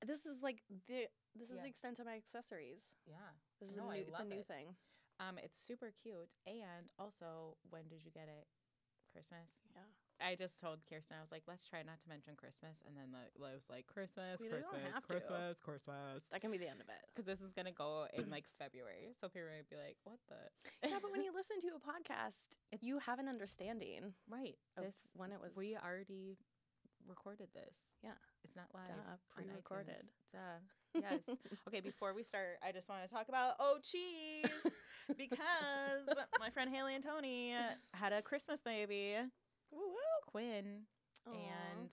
This is like the Yeah. extent of my accessories. Yeah. This is No, I it's a love new it. thing. It's super cute. And also, when did you get it? Christmas? Yeah. I just told Kirsten, I was like, let's try not to mention Christmas. And then I was like, Christmas, We don't Christmas, have to. Christmas, Christmas. That can be the end of it. Because this is going to go in like February. So people are going to be like, what the? Yeah, but when you listen to a podcast, It's- you have an understanding Right. of This, when it was. we already recorded this. Yeah. It's not live. Duh, on pre-recorded. iTunes. Duh. Yes. Okay, before we start, I just want to talk about cheese because my friend Haley and Tony had a Christmas baby, Woo-woo. Quinn, Aw. and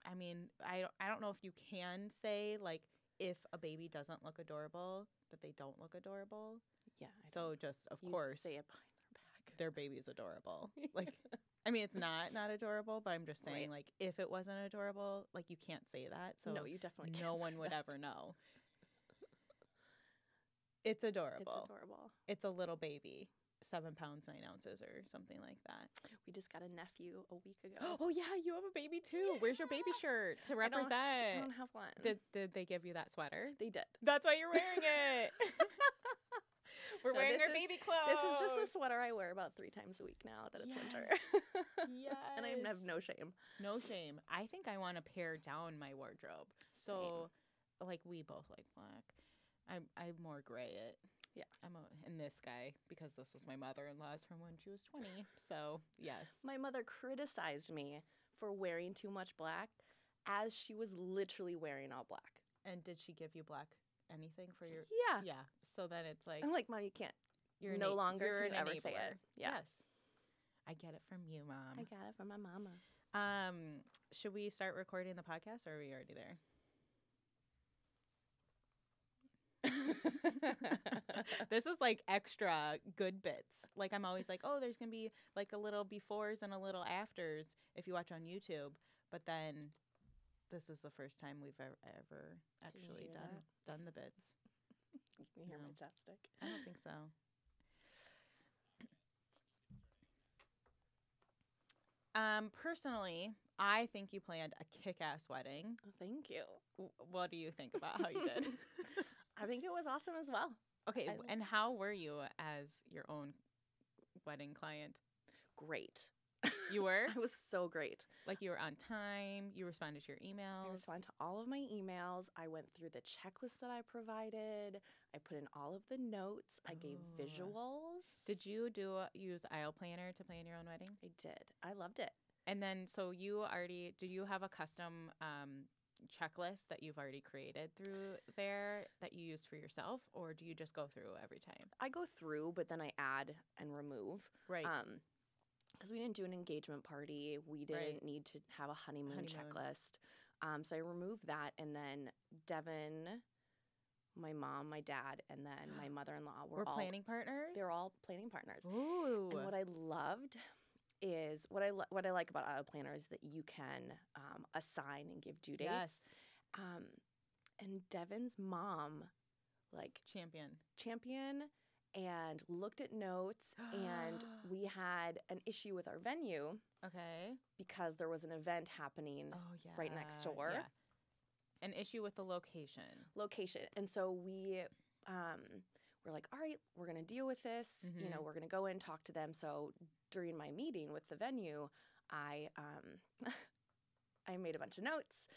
I mean, I don't know if you can say like if a baby doesn't look adorable that they don't look adorable. Yeah. So just of you course say it behind their back. their baby is adorable. Like I mean, it's not adorable, but I'm just saying, Right. like, if it wasn't adorable, like, you can't say that. So No, you definitely can't. no say one would that. ever know. It's adorable. It's adorable. It's a little baby, 7 pounds, 9 ounces or something like that. We just got a nephew a week ago. Oh, yeah, you have a baby too. Where's your baby shirt to I don't represent? have one. Did they give you that sweater? They did. That's why you're wearing it. We're No, wearing this our is- baby clothes. This is just the sweater I wear about 3 times a week now that it's winter. Yes. And I have no shame. No shame. I think I want to pare down my wardrobe. So, like, we both like black. I'm more gray it. Yeah. And this guy, because this was my mother-in-law's from when she was 20. So, yes. My mother criticized me for wearing too much black as she was literally wearing all black. And did she give you black anything for your... Yeah. Yeah. So then it's like... I'm like, Mom, you can't. You're no longer you're can you an ever say enabler. it. Yeah. Yes. I get it from you, Mom. I got it from my mama. Should we start recording the podcast, or are we already there? This is like extra good bits. Like I'm always like, oh, there's gonna be like a little befores and a little afters if you watch on YouTube. But then this is the first time we've ever actually hear done the bits. You can hear my No. chapstick. I don't think so. Personally, I think you planned a kick-ass wedding. Oh, thank you. What do you think about how you did? I think it was awesome as well. Okay, I- and how were you as your own wedding client? Great. You were? I was so great. Like you were on time, you responded to your emails. I responded to all of my emails. I went through the checklist that I provided. I put in all of the notes. I gave Oh. visuals. Did you use Aisle Planner to plan your own wedding? I did. I loved it. And then, so do you have a custom checklist that you've already created through there that you use for yourself, or do you just go through every time? I go through, but then I add and remove. Right. Because we didn't do an engagement party. We didn't Right. need to have a honeymoon Honeymoon. checklist. So I removed that. And then Devin, my mom, my dad, and then my mother-in-law We're all planning partners? They're all planning partners. Ooh. And what I loved is what I like about Aisle Planner is that you can assign and give due dates. Yes. And Devin's mom, like, champion and looked at notes, and we had an issue with our venue Okay. because there was an event happening Oh, yeah. right next door. Yeah. An issue with the location. And so we were like, all right, we're going to deal with this. You Mhm. know, we're going to go in, talk to them. So during my meeting with the venue, I I made a bunch of notes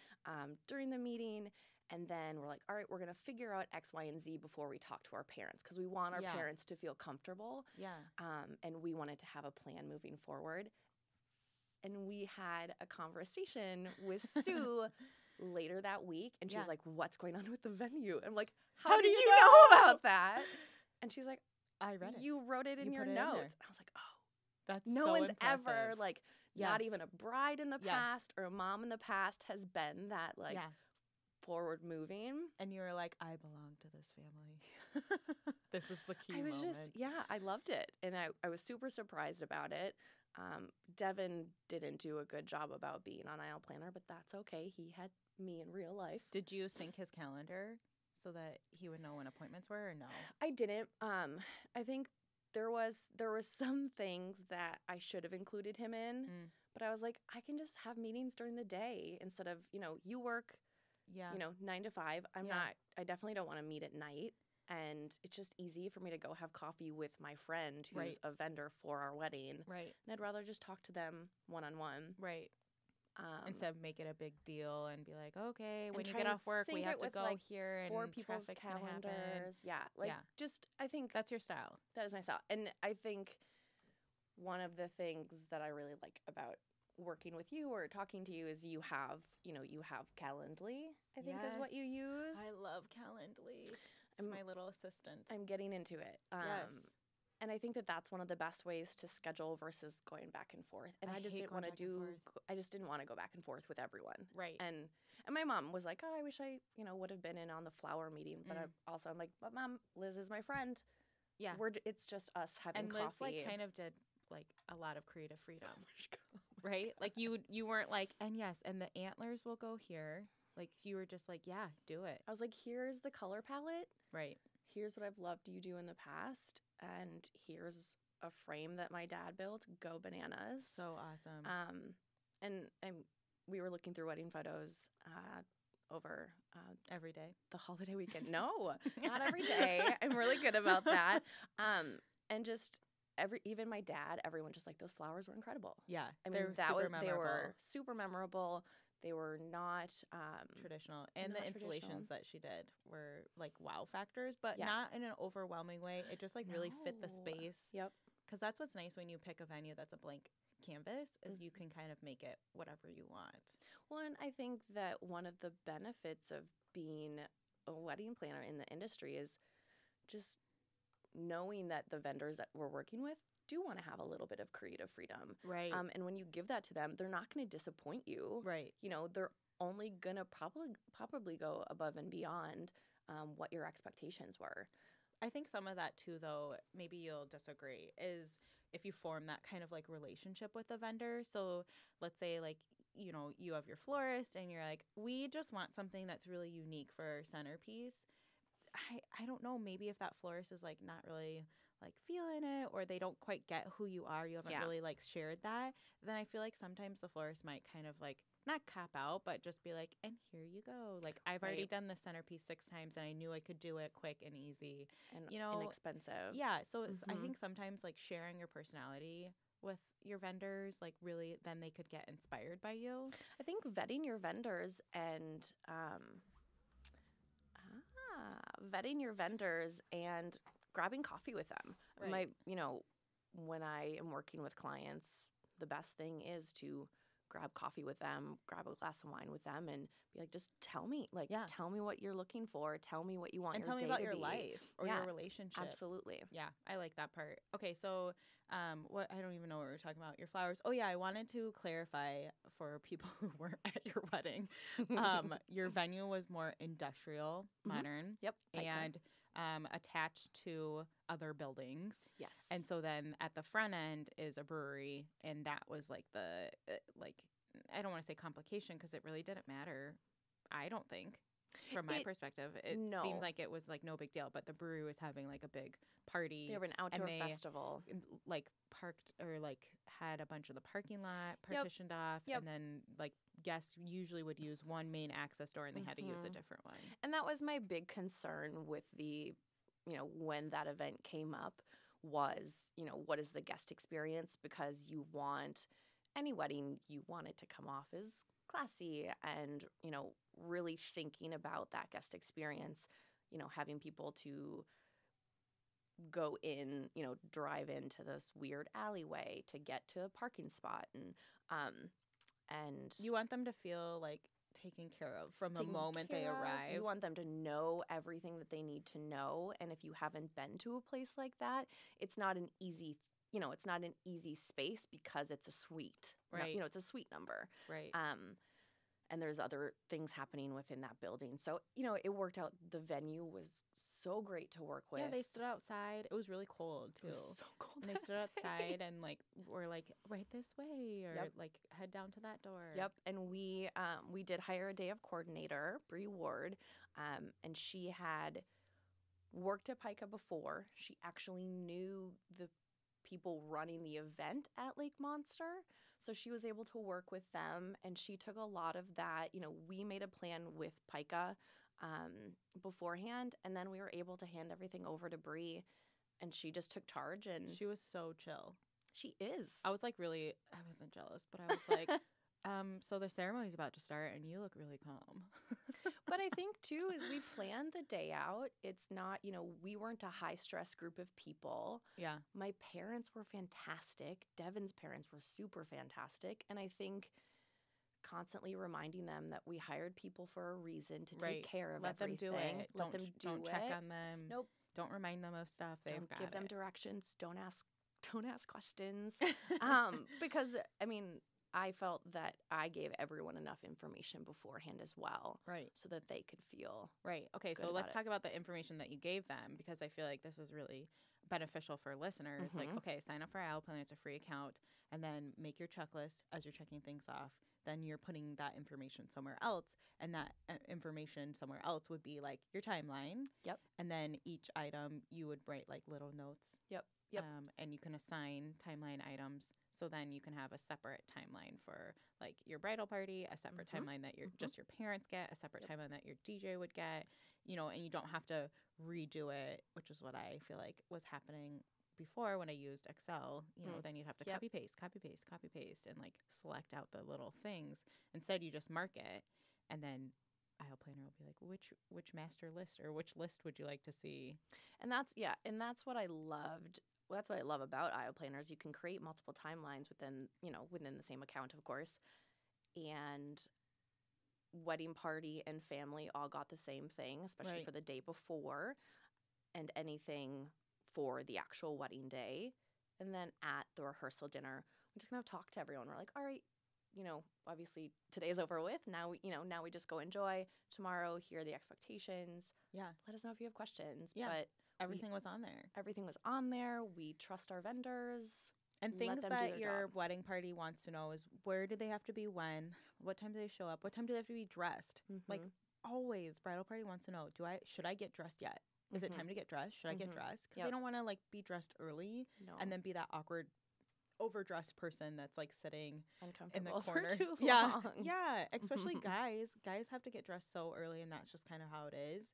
during the meeting. And then we're like, all right, we're going to figure out X, Y, and Z before we talk to our parents, because we want our Yeah. parents to feel comfortable. Yeah. And we wanted to have a plan moving forward. And we had a conversation with Sue later that week. And she was Yeah. like, what's going on with the venue? I'm like, How how do did you you know know? about that? And she's like, I read it. you wrote it in You your put it in there. notes. And I was like, oh, That's no so one's impressive. ever, like, not Yes. even a bride in the Yes. past or a mom in the past has been that, like, Yeah. forward moving. And you were like, I belong to this family. This is the key I was moment. just, yeah, I loved it. And I was super surprised about it. Devin didn't do a good job about being on Aisle Planner, but that's okay. He had me in real life. Did you sync his calendar so that he would know when appointments were, or no? I didn't. I think there was some things that I should have included him in, but I was like, I can just have meetings during the day instead of, you work Yeah. 9 to 5. Yeah. I definitely don't want to meet at night. And it's just easy for me to go have coffee with my friend who's Right. a vendor for our wedding. Right. And I'd rather just talk to them one-on-one. Right. Instead of make it a big deal and be like, okay, when you try get and off work, we sync have it to with, go like, here and 4 people's traffic's gonna happen. calendars. Yeah. Like, Yeah. just, I think That's your style. that is my style. And I think one of the things that I really like about working with you or talking to you is you have Calendly, I think is what you Yes. use. I love Calendly. It's my little assistant. I'm getting into it. Yes. And I think that that's one of the best ways to schedule versus going back and forth. And I just hate didn't want going to back and forth. I just didn't want to go back and forth with everyone. Right. And my mom was like, "Oh, I wish I, would have been in on the flower meeting." But I'm like, "But Mom, Liz is my friend. Yeah. It's just us having And coffee." Liz like kind of did like a lot of creative freedom. Right? Like you weren't like, and yes, and the antlers will go here. Like you were just like, yeah, do it. I was like, "Here's the color palette. Right. Here's what I've loved you do in the past, and here's a frame that my dad built. Go bananas." So awesome. And we were looking through wedding photos over Every day. the holiday weekend. No, not every day. I'm really good about that. And just even my dad, everyone just like, those flowers were incredible. Yeah. I mean, memorable. they were super memorable. They were not traditional. And not the installations that she did were like wow factors, but not in an overwhelming way. It just like really fit the space. Yep. Because that's what's nice when you pick a venue that's a blank canvas is you can kind of make it whatever you want. Well, and I think that one of the benefits of being a wedding planner in the industry is just knowing that the vendors that we're working with do want to have a little bit of creative freedom. Right. And when you give that to them, they're not going to disappoint you. Right. They're only going to probably go above and beyond what your expectations were. I think some of that too, though, maybe you'll disagree, is if you form that kind of like relationship with the vendor. So let's say like, you have your florist and you're like, we just want something that's really unique for our centerpiece. I don't know, maybe if that florist is like not really like feeling it or they don't quite get who you are, you haven't really like shared that, then I feel like sometimes the florist might kind of like not cop out, but just be like, and here you go. Like I've already done the centerpiece 6 times and I knew I could do it quick and easy. And inexpensive. Yeah. So I think sometimes like sharing your personality with your vendors, like really then they could get inspired by you. I think vetting your vendors and grabbing coffee with them. Right. When I am working with clients, the best thing is to grab coffee with them, grab a glass of wine with them, and be like, just tell me, tell me what you're looking for. Tell me what you want and your day to be. tell me about your life or your relationship. Absolutely. Yeah, I like that part. Okay, so what I don't even know what we're talking about. Your flowers. Oh yeah, I wanted to clarify for people who weren't at your wedding. Your venue was more industrial, modern. Yep. And attached to other buildings. Yes. And so then at the front end is a brewery, and that was like the I don't want to say complication because it really didn't matter. I don't think. From my perspective, it seemed like it was like no big deal, but the brewery was having like a big party. They have an outdoor festival. Like parked or like had a bunch of the parking lot partitioned off, and then like guests usually would use one main access door and they had to use a different one. And that was my big concern with the, when that event came up was, what is the guest experience? Because you want any wedding, you want it to come off as classy and, really thinking about that guest experience, having people to go in, drive into this weird alleyway to get to a parking spot. And you want them to feel like taken care of from the moment they arrive. You want them to know everything that they need to know. And if you haven't been to a place like that, it's not an easy it's not an easy space because it's a suite. Right. It's a suite number. Right. And there's other things happening within that building. So, it worked out. The venue was so great to work with. Yeah, they stood outside. It was really cold, too. It was so cold. And they stood outside and, like, were like, right this way or, like, head down to that door. Yep. And we did hire a day of coordinator, Bree Ward, and she had worked at Pica before. She actually knew the people running the event at Lake Monster. So she was able to work with them, and she took a lot of that. We made a plan with Pica beforehand, and then we were able to hand everything over to Bree, and she just took charge. And She was so chill. she is. I was like I wasn't jealous, but I was like, so the ceremony's about to start and you look really calm. But I think too, as we planned the day out, it's not, we weren't a high stress group of people. Yeah. My parents were fantastic. Devin's parents were super fantastic. And I think constantly reminding them that we hired people for a reason to take care of Let everything. them do it. Don't check it. on them. Nope. Don't remind them of stuff. They've Don't got give them it. directions. Don't ask questions. Because I felt that I gave everyone enough information beforehand as well. Right. So that they could feel right. Okay, good so let's about it. talk about the information that you gave them, because I feel like this is really beneficial for listeners. Like, Mhm. okay, sign up for IL Planner. It's a free account, and then make your checklist as you're checking things off. Then you're putting that information somewhere else, and that information somewhere else would be like your timeline. Yep. And then each item you would write like little notes. Yep. And you can assign timeline items. So then you can have a separate timeline for like your bridal party, a separate Mhm. timeline that Mhm. just your parents get, a separate Yep. timeline that your DJ would get, and you don't have to redo it, which is what I feel like was happening before when I used Excel. Then you'd have to Yep. copy paste, and like select out the little things. Instead, you just mark it, and then IL Planner will be like, which master list or which list would you like to see? And that's what I loved. Well, that's what I love about IO planners. You can create multiple timelines within the same account, of course. And wedding party and family all got the same thing, especially Right. for the day before, and anything for the actual wedding day. And then at the rehearsal dinner, we're just gonna talk to everyone. We're like, all right, obviously today's over with. Now we just go enjoy. Tomorrow, here are the expectations. Yeah. Let us know if you have questions. Yeah. But Everything was on there. everything was on there. We trust our vendors. And Let things them do that their your job. wedding party wants to know is, where do they have to be when? What time do they show up? What time do they have to be dressed? Like, Mhm. always, bridal party wants to know, should I get dressed yet? Is it Mhm. time to get dressed? Should I get Mhm. dressed? Because Yep. they don't want to like be dressed early No. and then be that awkward overdressed person that's like sitting in the Uncomfortable corner. for too Yeah. long. Yeah. Especially guys. Guys have to get dressed so early, and that's just kind of how it is.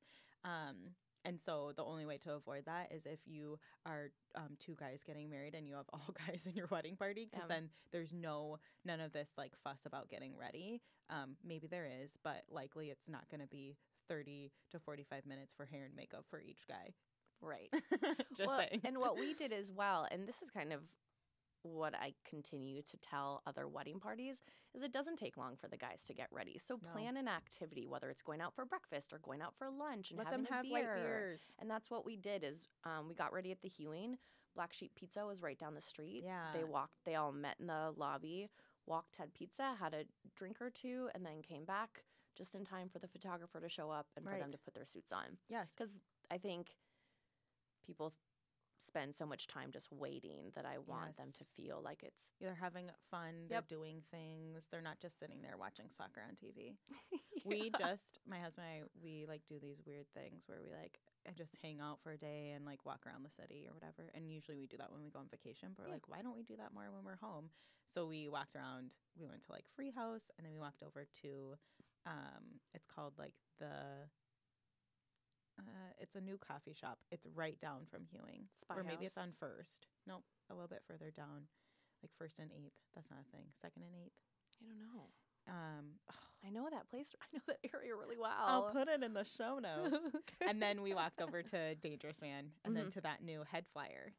And so the only way to avoid that is if you are two guys getting married and you have all guys in your wedding party, because then there's none of this like fuss about getting ready. Maybe there is, but likely it's not going to be 30 to 45 minutes for hair and makeup for each guy. Right. Just saying. And what we did as well, and this is kind of what I continue to tell other wedding parties, is it doesn't take long for the guys to get ready. So No. plan an activity, whether it's going out for breakfast or going out for lunch and Let having them have a light beer. beers. And that's what we did is we got ready at the Hewing. Black Sheep Pizza was right down the street. Yeah. They all met in the lobby, walked, had pizza, had a drink or two, and then came back just in time for the photographer to show up and for them Right. to put their suits on. Yes. Because I think people spend so much time just waiting that I want them Yes. to feel like it's They're having fun. Yep. They're doing things. They're not just sitting there watching soccer on TV. We just, my husband and I, we like do these weird things where we like just hang out for a day and like walk around the city or whatever. And usually we do that when we go on vacation. But we're Yeah. like, why don't we do that more when we're home? So we walked around. We went to like Free House, and then we walked over to, it's called like it's a new coffee shop. It's right down from Hewing. Spy Or maybe it's House. on First. Nope, a little bit further down. Like First and 8th. That's not a thing. 2nd and 8th. I don't know. Um, I know that place. I know that area really well. I'll put it in the show notes. Okay. And then we walked over to Dangerous Man, and then Mhm. to that new head flyer.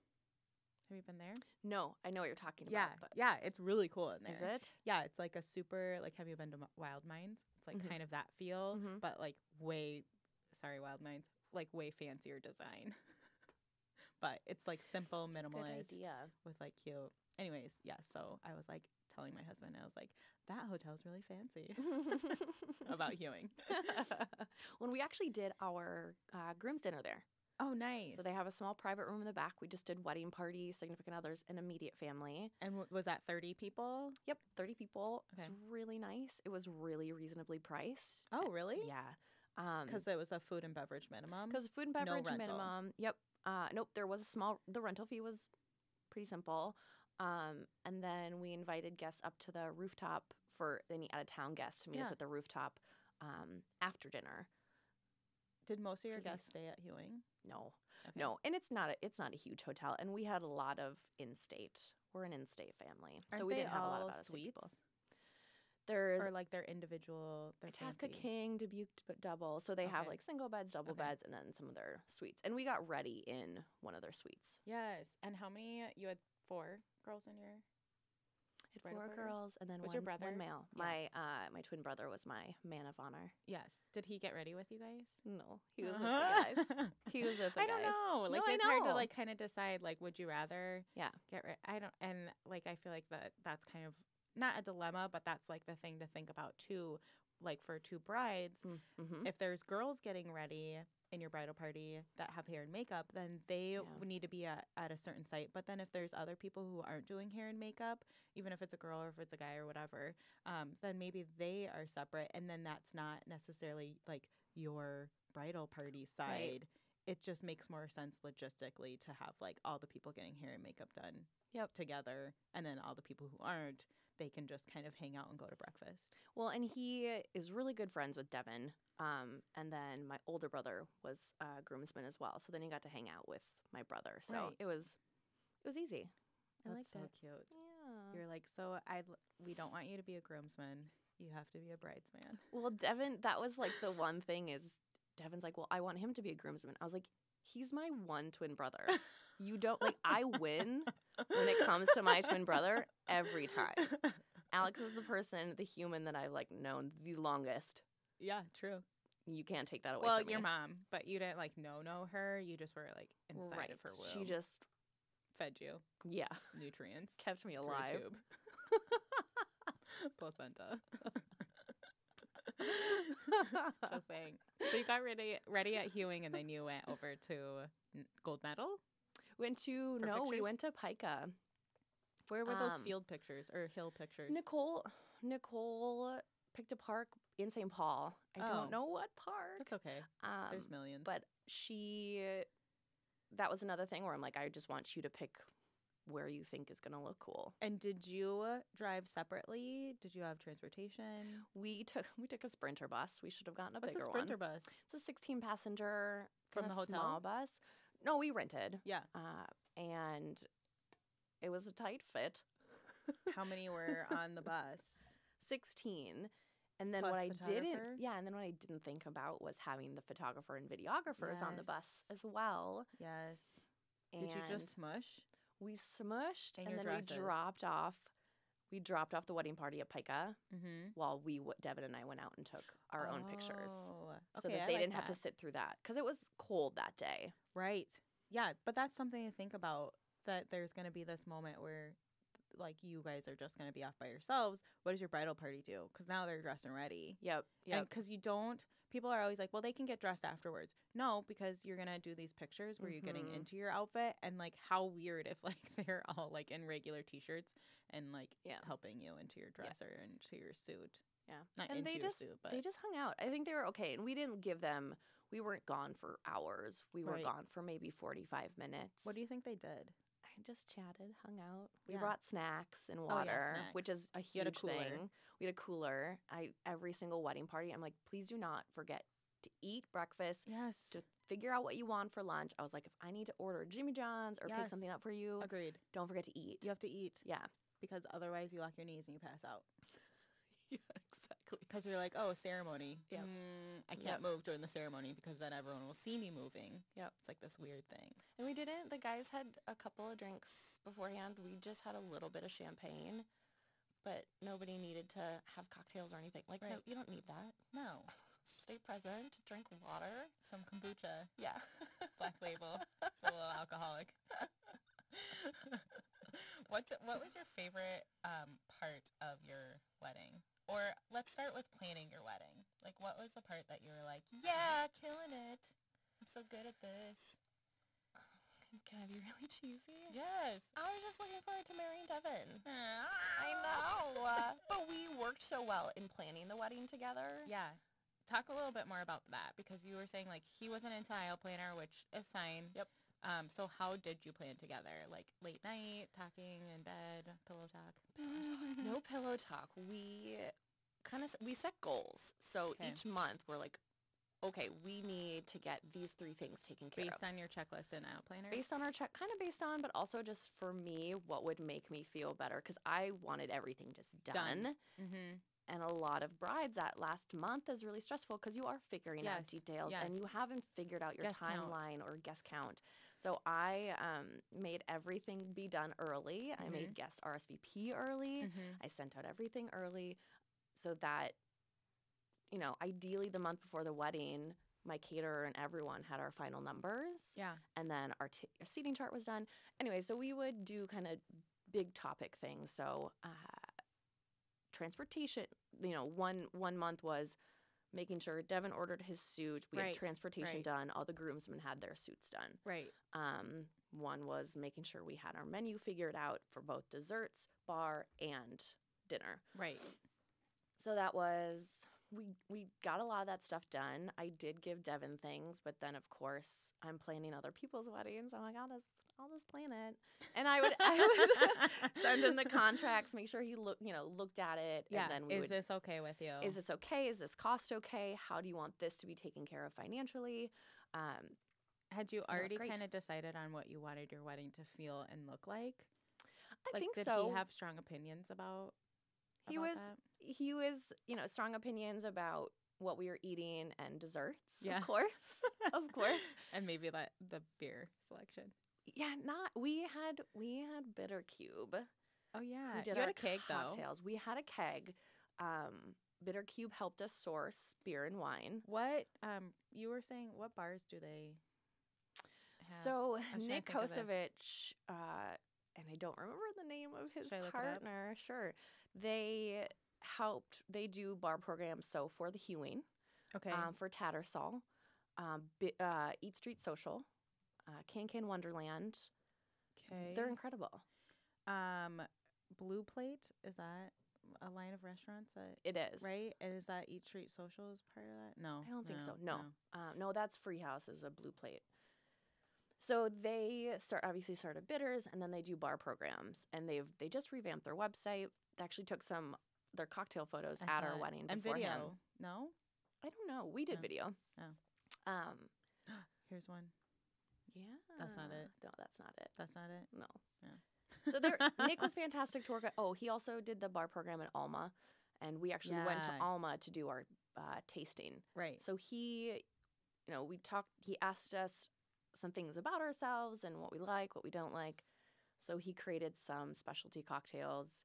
Have you been there? No, I know what you're talking Yeah, about. But yeah, it's really cool in there. is it? Yeah, it's like a super, like, have you been to Wild Minds? It's like Mhm. kind of that feel, Mhm. but like Wild Minds, like way fancier design. But it's like simple, Good minimalist idea. with like cute. Anyways, yeah, so I was like telling my husband, I was like, that hotel's really fancy about Hewing. When we actually did our groom's dinner there. Oh, nice. So they have a small private room in the back. We just did wedding party, significant others, and immediate family. And was that 30 people? Yep, 30 people. Okay. It was really nice. It was really reasonably priced. Oh, really? Yeah. Because it was a food and beverage minimum. Because food and beverage rental. minimum. Yep. Nope. There was the rental fee was pretty simple. And then we invited guests up to the rooftop for any out-of-town guests to meet us at the rooftop after dinner. Did most of your Which was guests stay at Hewing? No, Okay. no, and it's not a huge hotel, and we had a lot of in-state. We're an in-state family, Aren't so we they didn't have a lot of all out-of-state suites? people. There's Or like their individual, their Itasca fancy. King, Dubuque double, so they have Okay. like single beds, double Okay. beds, and then some of their suites. And we got ready in one of their suites. Yes. And how many? You had 4 girls in your. I had Bridal 4 party? girls and then Was one, your brother? one male. Yeah. My twin brother was my man of honor. Yes. Did he get ready with you guys? No, he was with the guys. He was with the I guys. don't know. Like No, I it's hard to know. like kind of decide. Like, would you rather? Yeah. Get ready? I don't. And like I feel like that's kind of not a dilemma, but that's like the thing to think about too. Like for 2 brides, Mm-hmm. if there's girls getting ready in your bridal party that have hair and makeup, then they would need to be at a certain site. But then if there's other people who aren't doing hair and makeup, even if it's a girl or if it's a guy or whatever, then maybe they are separate. And then that's not necessarily like your bridal party side. Right. It just makes more sense logistically to have like all the people getting hair and makeup done together. And then all the people who aren't, they can just kind of hang out and go to breakfast. Well, and he is really good friends with Devin. And then my older brother was a groomsman as well. So then he got to hang out with my brother. So Right. it was easy. I That's liked so it. cute. Yeah. You're like, we don't want you to be a groomsman. You have to be a bridesman. Well, Devin, that was like the one thing is Devin's like, well, I want him to be a groomsman. I was like, he's my one twin brother. You don't like, I win when it comes to my twin brother every time. Alex is the person, the human that I've like known the longest. Yeah, true. You can't take that away Well, from me. your mom, but you didn't like know her. You just were like inside of her womb. She just fed you nutrients. kept me through a alive. tube. Placenta. Just saying. So you got ready at Hewing, and then you went over to Gold Medal. We pictures? went to Pica. Where were those field pictures or hill pictures? Nicole picked a park in St. Paul. I don't know what park. That's okay. There's millions. But that was another thing where I'm like, I just want you to pick where you think is going to look cool. And did you drive separately? Did you have transportation? We took a Sprinter bus. We should have gotten a What's bigger a Sprinter one. bus? It's a 16-passenger From the hotel? small bus. No, we rented. Yeah. And it was a tight fit. How many were on the bus? 16. And then Plus what I photographer? didn't think about was having the photographer and videographers on the bus Yes. as well. Yes. And Did you just smush? we smushed In and your then dresses. we dropped off the wedding party at Pica Mm-hmm. while Devin and I went out and took our own pictures. Oh, So okay, that I they like didn't have to sit through that because it was cold that day. Right. Yeah, but that's something to think about, that there's going to be this moment where like you guys are just going to be off by yourselves. What does your bridal party do? Because now they're dressed and ready. Yep. And because people are always like, well, they can get dressed afterwards. No, because you're going to do these pictures where you're getting Mhm. into your outfit, and like how weird if like they're all like in regular t-shirts and like helping you into your dress or into your suit. Yeah. Not And into they your just suit, but they just hung out. I think they were okay. And we weren't gone for hours. We were Right. gone for maybe 45 minutes. what do you think they did? I just chatted, hung out. We Yeah. brought snacks and yeah, water, which is a You had a huge cooler. thing. We had a cooler. Every single wedding party, I'm like, please do not forget to eat breakfast, Yes. to figure out what you want for lunch. I was like, if I need to order Jimmy John's or pick Yes. something up for you, Agreed. don't forget to eat. You have to eat. Yeah. Because otherwise you lock your knees and you pass out. Yeah, exactly. Because you're like, oh, ceremony. Yep. I can't move during the ceremony because then everyone will see me moving. Yep. It's like this weird thing. And the guys had a couple of drinks beforehand. We just had a little bit of champagne, but nobody needed to have cocktails or anything. Like, no, Right. you don't need that. No. Stay present, drink water. Some kombucha. Yeah. Black label. It's a little alcoholic. What was your favorite part of your wedding? Or let's start with planning your wedding. Like, what was the part that you were like, yeah, killing it. I'm so good at this. Can I be really cheesy? Yes. I was just looking forward to marrying Devin. I I know. But we worked so well in planning the wedding together. Yeah. Talk a little bit more about that, because you were saying, like, he wasn't into aisle planner, which is fine. Yep. So how did you plan together? Like late night, talking in bed, pillow talk? No pillow talk. We set goals. So Okay. each month we're like, okay, we need to get these 3 things taken care Based of. on your checklist and out planner? Based on our check, kind of based on, but also just for me, what would make me feel better, because I wanted everything just done. Mm-hmm. And a lot of brides, that last month is really stressful because you are figuring out details and you haven't figured out your Guest count. timeline or guest count. So I made everything be done early. I made guest RSVP early. I sent out everything early so that, ideally the month before the wedding, my caterer and everyone had our final numbers. Yeah. And then our seating chart was done. Anyway, so we would do kind of big topic things. So transportation, one month was making sure Devin ordered his suit. We had transportation done. All the groomsmen had their suits done. Right. One was making sure we had our menu figured out for both desserts, bar, and dinner. Right. So that was, we got a lot of that stuff done. I did give Devin things, but then of course I'm planning other people's weddings. I'm like, I'll just plan it. And I would send him the contracts, make sure he looked at it. Yeah. And then Is this okay with you? Is this okay? Is this cost okay? How do you want this to be taken care of financially? Had you already kind of decided on what you wanted your wedding to feel and look like? I think did so. Did he have strong opinions about He was, that? strong opinions about what we were eating and desserts, Yeah. of course. And maybe the beer selection. Yeah, we had Bitter Cube. Oh yeah, We did you our had a keg cocktails. We had a keg. Bitter Cube helped us source beer and wine. What you were saying? What bars do they have? So I'm trying to Nick think of this. Kosevich, and I don't remember the name of his Should I look it up? partner. Sure, they do bar programs. So for the Hewing, Okay. for Tattersall, Eat Street Social, Can Wonderland. Okay. They're incredible. Blue Plate, is that a line of restaurants that It is. right? And is that Eat Street Social as part of that? No, I don't think so. No. No, that's Free House is a Blue Plate. So they obviously started bitters, and then they do bar programs, and they just revamped their website. They actually took their cocktail photos at our wedding and beforehand. video. No, I don't know. We did No. video. Oh. Here's one. Yeah. That's not it. No, that's not it. That's not it. No. Yeah. So Nick was fantastic to work at. Oh, he also did the bar program at Alma, and we actually went to Yeah. Alma to do our tasting. Right. So he, we talked. He asked us some things about ourselves and what we like, what we don't like. So he created some specialty cocktails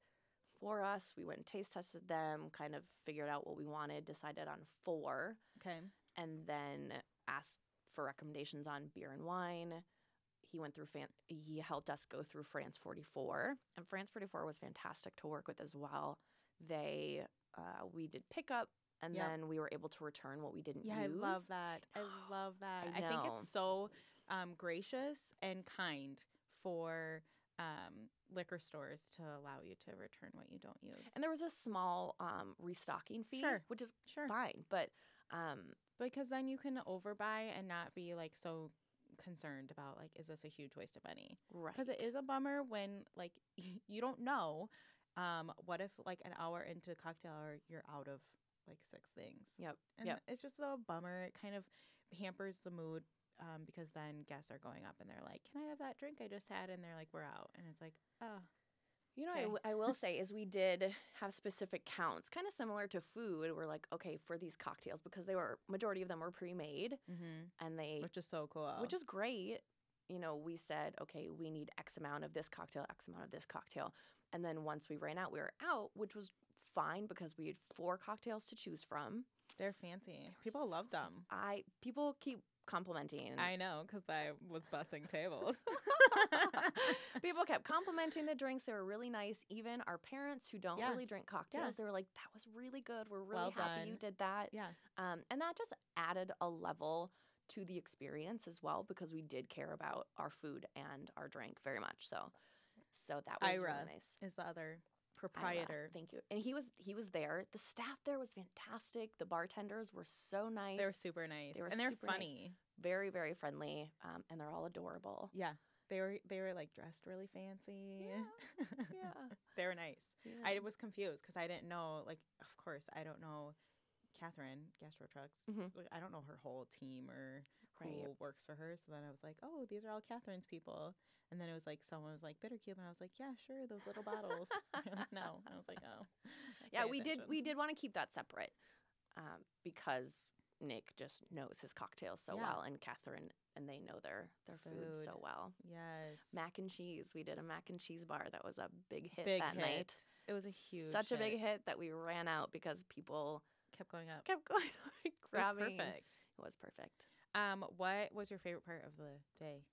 for us. We went and taste tested them, kind of figured out what we wanted, decided on 4, Okay. and then asked for recommendations on beer and wine. He went through he helped us go through France 44, and France 44 was fantastic to work with as well. We did pickup, and Yep. then we were able to return what we didn't use. I love that. I love that. I think know. it's so gracious and kind for liquor stores to allow you to return what you don't use. And there was a small restocking fee, Sure. which is Sure. fine, but Because then you can overbuy and not be like so concerned about like, is this a huge waste of money? right. Because it is a bummer when like you don't know. What if like an hour into the cocktail hour you're out of like 6 things? Yep. And Yep. it's just a bummer. It kind of hampers the mood because then guests are going up and they're like, "Can I have that drink I just had?" And they're like, "We're out." And it's like, oh. Okay. I will say is we did have specific counts, kind of similar to food. We're like, okay, for these cocktails, because majority of them were pre-made, and Which is so cool. which is great. We said, okay, we need X amount of this cocktail, X amount of this cocktail. And then once we ran out, we were out, which was fine because we had 4 cocktails to choose from. They're fancy. People loved them. People keep complimenting. I know, because I was bussing tables. People kept complimenting the drinks. They were really nice. Even our parents who don't really drink cocktails, they were like, that was really good. We're really happy you did that. Yeah. And that just added a level to the experience as well, because we did care about our food and our drink very much. So that was Ira really nice. is the other proprietor. Thank you. And he was there. The staff there was fantastic. The bartenders were so nice. They're super nice. They were and they're super funny. Nice. Very, very friendly. And they're all adorable. Yeah. They were like dressed really fancy. Yeah. They were nice. Yeah. I was confused because I didn't know, like, of course, I don't know Catherine, Gastro Trucks. Like, I don't know her whole team or who works for her. So then I was like, oh, these are all Catherine's people. And then it was like, someone was like, Bitter Cube. And I was like, yeah, sure, those little bottles. No. And I was like, oh. Yeah, we did want to keep that separate because Nick just knows his cocktails so well, and Catherine, and they know their food so well. Yes. Mac and cheese. We did a mac and cheese bar. That was a big hit that night. It was a huge Such a big hit that we ran out because people kept going up. Grabbing. It was perfect. It was perfect. What was your favorite part of the day?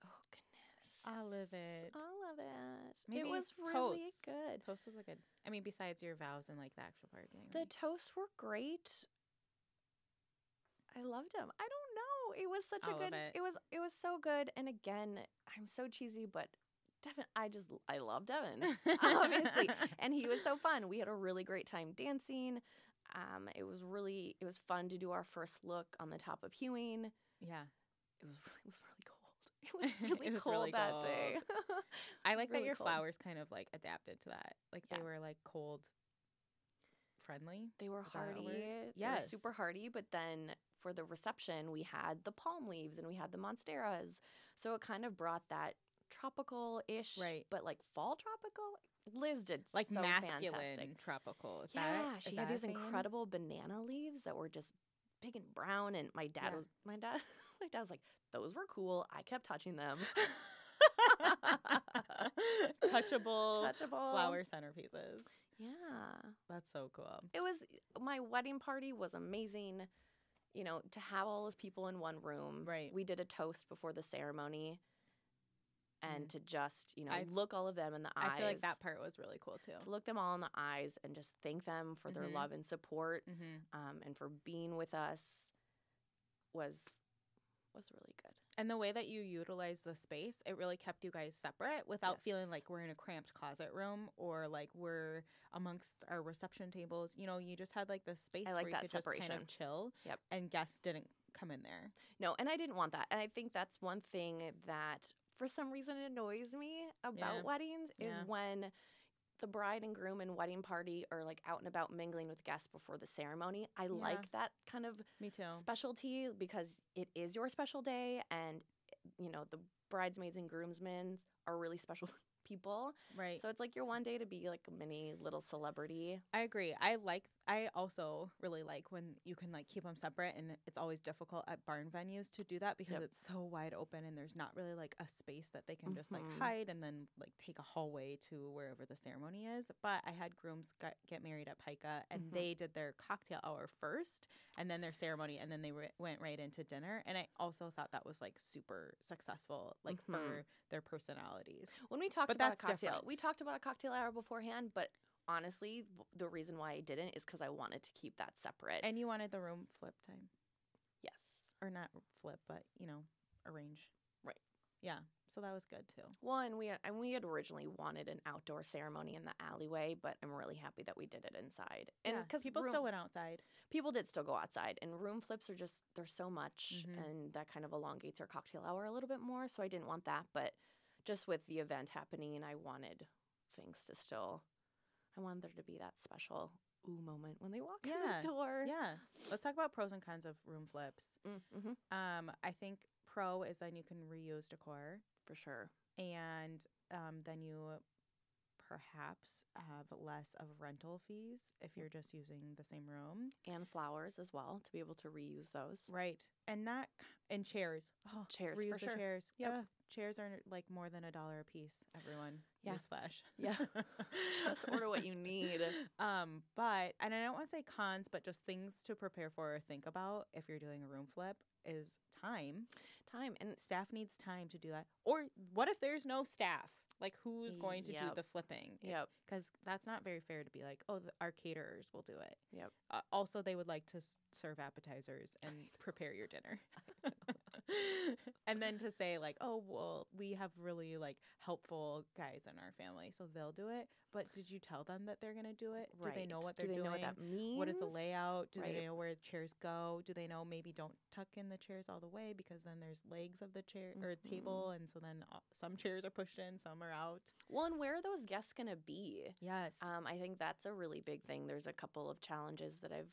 Oh, goodness. I love it. Maybe it was toast. really good. Toast was a good. I mean, besides your vows and like the actual part getting The ready. toasts were great. I loved them. I don't know. It was such a good. It was so good. And again, I'm so cheesy, but Devin, I love Devin, obviously, and he was so fun. We had a really great time dancing. It was fun to do our first look on the top of hewing. Yeah, it was really cold. It was really cold that day. I like that your flowers kind of like adapted to that. Like they were like cold friendly. They were hardy. Yes. They were super hardy. But then for the reception, we had the palm leaves and we had the monsteras. So it kind of brought that tropical-ish, but like fall tropical. Liz did like so masculine fantastic. Tropical. She had these incredible banana leaves that were just big and brown. And my dad was like, those were cool. I kept touching them. Touchable flower centerpieces. Yeah. That's so cool. My wedding party was amazing. You know, to have all those people in one room. Right. We did a toast before the ceremony. And to just, look all of them in the eyes. I feel like that part was really cool, too. To look them all in the eyes and just thank them for their love and support and for being with us was really good. And the way that you utilized the space, it really kept you guys separate without feeling like we're in a cramped closet room or like we're amongst our reception tables. You know, you just had like this space where you could separation. Just kind of chill and guests didn't come in there. No, and I didn't want that. And I think that's one thing that for some reason annoys me about weddings is when the bride and groom and wedding party are like out and about mingling with guests before the ceremony. I like that kind of specialty because it is your special day and, the bridesmaids and groomsmen are really special people. Right. So it's like your one day to be like a mini little celebrity. I agree. I also really like when you can like keep them separate, and it's always difficult at barn venues to do that because it's so wide open and there's not really like a space that they can just like hide and then like take a hallway to wherever the ceremony is. But I had grooms get married at Pica and they did their cocktail hour first and then their ceremony and then they went right into dinner. And I also thought that was like super successful, like for their personalities. When we talked about a cocktail, we talked about a cocktail hour beforehand, but honestly, the reason why I didn't is because I wanted to keep that separate. And you wanted the room flip time. Yes. Or not flip, but, arrange. Right. Yeah. So that was good, too. Well, and we had originally wanted an outdoor ceremony in the alleyway, but I'm really happy that we did it inside. And because people still went outside. People did still go outside. And room flips are just, there's so much, and that kind of elongates our cocktail hour a little bit more. So I didn't want that. But just with the event happening, I wanted things to still... I wanted there to be that special moment when they walk in the door. Yeah. Let's talk about pros and cons of room flips. I think pro is then you can reuse decor. For sure. And then you perhaps have less of rental fees if you're just using the same room. And flowers as well, to be able to reuse those. Right. And chairs. Oh, chairs, reuse for sure. The chairs. Yep. Chairs are like more than $1 a piece, everyone. Yeah. Newsflash. Yeah. Just order what you need. But, and I don't want to say cons, but just things to prepare for or think about if you're doing a room flip is time. And staff needs time to do that. Or what if there's no staff? Like, who's going to do the flipping? Yep. Because that's not very fair to be like, oh, our caterers will do it. Yep. Also, they would like to serve appetizers and prepare your dinner. And then to say like, oh, well, we have really like helpful guys in our family, so they'll do it. But did you tell them that they're going to do it? Do they know what they're Do they doing? know what that means? What is the layout? Do Right. they know where the chairs go? Do they know maybe don't tuck in the chairs all the way because then there's legs of the chair or table, and so then some chairs are pushed in, some are out. Well, and where are those guests going to be? Yes. I think that's a really big thing. There's a couple of challenges that I've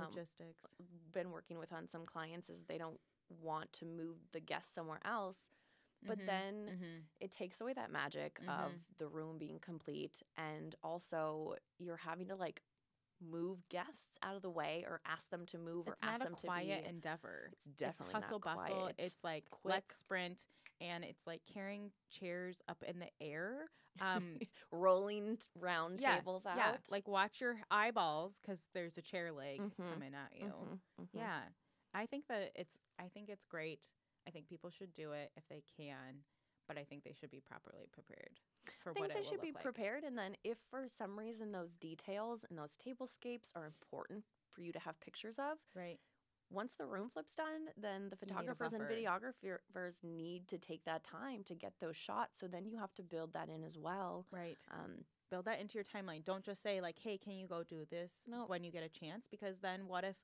Logistics. been working with on some clients is they don't want to move the guests somewhere else. But then it takes away that magic of the room being complete. And also you're having to like move guests out of the way or ask them to move or ask them to be. It's not a quiet endeavor. It's definitely hustle not bustle. quiet. It's like quick. Let's sprint, and it's like carrying chairs up in the air. Rolling round tables out. Yeah, like watch your eyeballs because there's a chair leg coming at you. Yeah, I think it's great. I think people should do it if they can, but I think they should be properly prepared for what it will look like. I think they should be prepared, and then if for some reason those details and those tablescapes are important for you to have pictures of, right? Once the room flip's done, then the photographers and videographers need to take that time to get those shots. So then you have to build that in as well. Right. Build that into your timeline. Don't just say like, "Hey, can you go do this when you get a chance?" Because then what if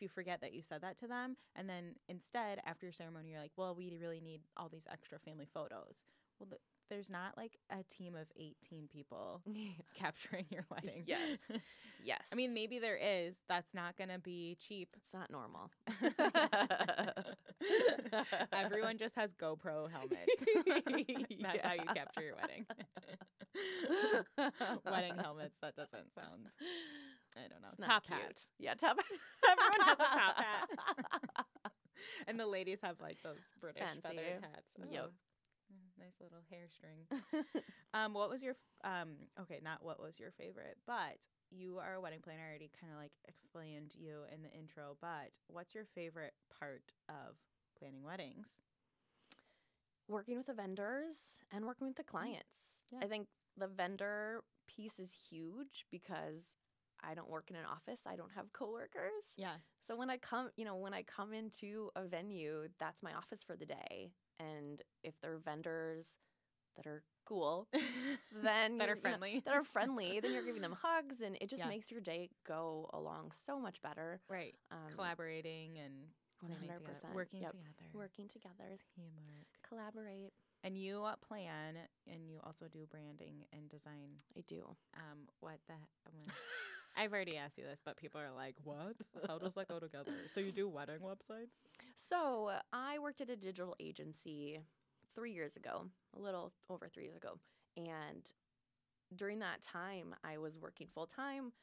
you forget that you said that to them, and then instead after your ceremony you're like, "Well, we really need all these extra family photos." Well, there's not like a team of 18 people capturing your wedding. Yes. Yes. I mean, maybe there is. That's not going to be cheap. It's not normal. Everyone just has GoPro helmets. That's how you capture your wedding. Wedding helmets. That doesn't sound, I don't know. It's top cute. hat. Yeah, top hat. Everyone has a top hat. And the ladies have like those British feathered hats. Oh. Yep. Nice little hair string. What was your okay, not what was your favorite, but you are a wedding planner. I already kind of like explained you in the intro, but what's your favorite part of planning weddings? Working with the vendors and working with the clients. Yeah. I think the vendor piece is huge because I don't work in an office. I don't have coworkers. Yeah. So when I come into a venue, that's my office for the day. And if they're vendors that are cool, then that are friendly, then you're giving them hugs, and it just makes your day go along so much better. Right. Collaborating and 100% working together, teamwork, collaborate. And you plan, and you also do branding and design. I do. I've already asked you this, but people are like, "What? How does that go together?" So you do wedding websites? So I worked at a digital agency 3 years ago, a little over 3 years ago. And during that time, I was working full-time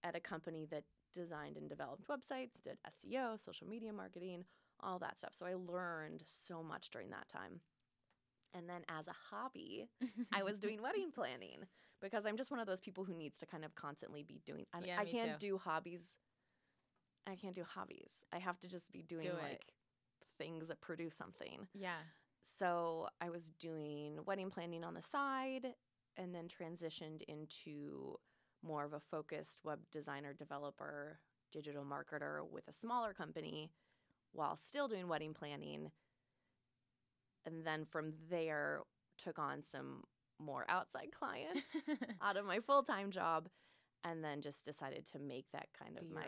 at a company that designed and developed websites, did SEO, social media marketing, all that stuff. So I learned so much during that time. And then as a hobby, I was doing wedding planning because I'm just one of those people who needs to kind of constantly be doing. I can't do hobbies. I can't do hobbies. I have to just be doing things that produce something. Yeah. So I was doing wedding planning on the side and then transitioned into more of a focused web designer, developer, digital marketer with a smaller company while still doing wedding planning. And then from there, took on some more outside clients out of my full-time job, and then just decided to make that kind of my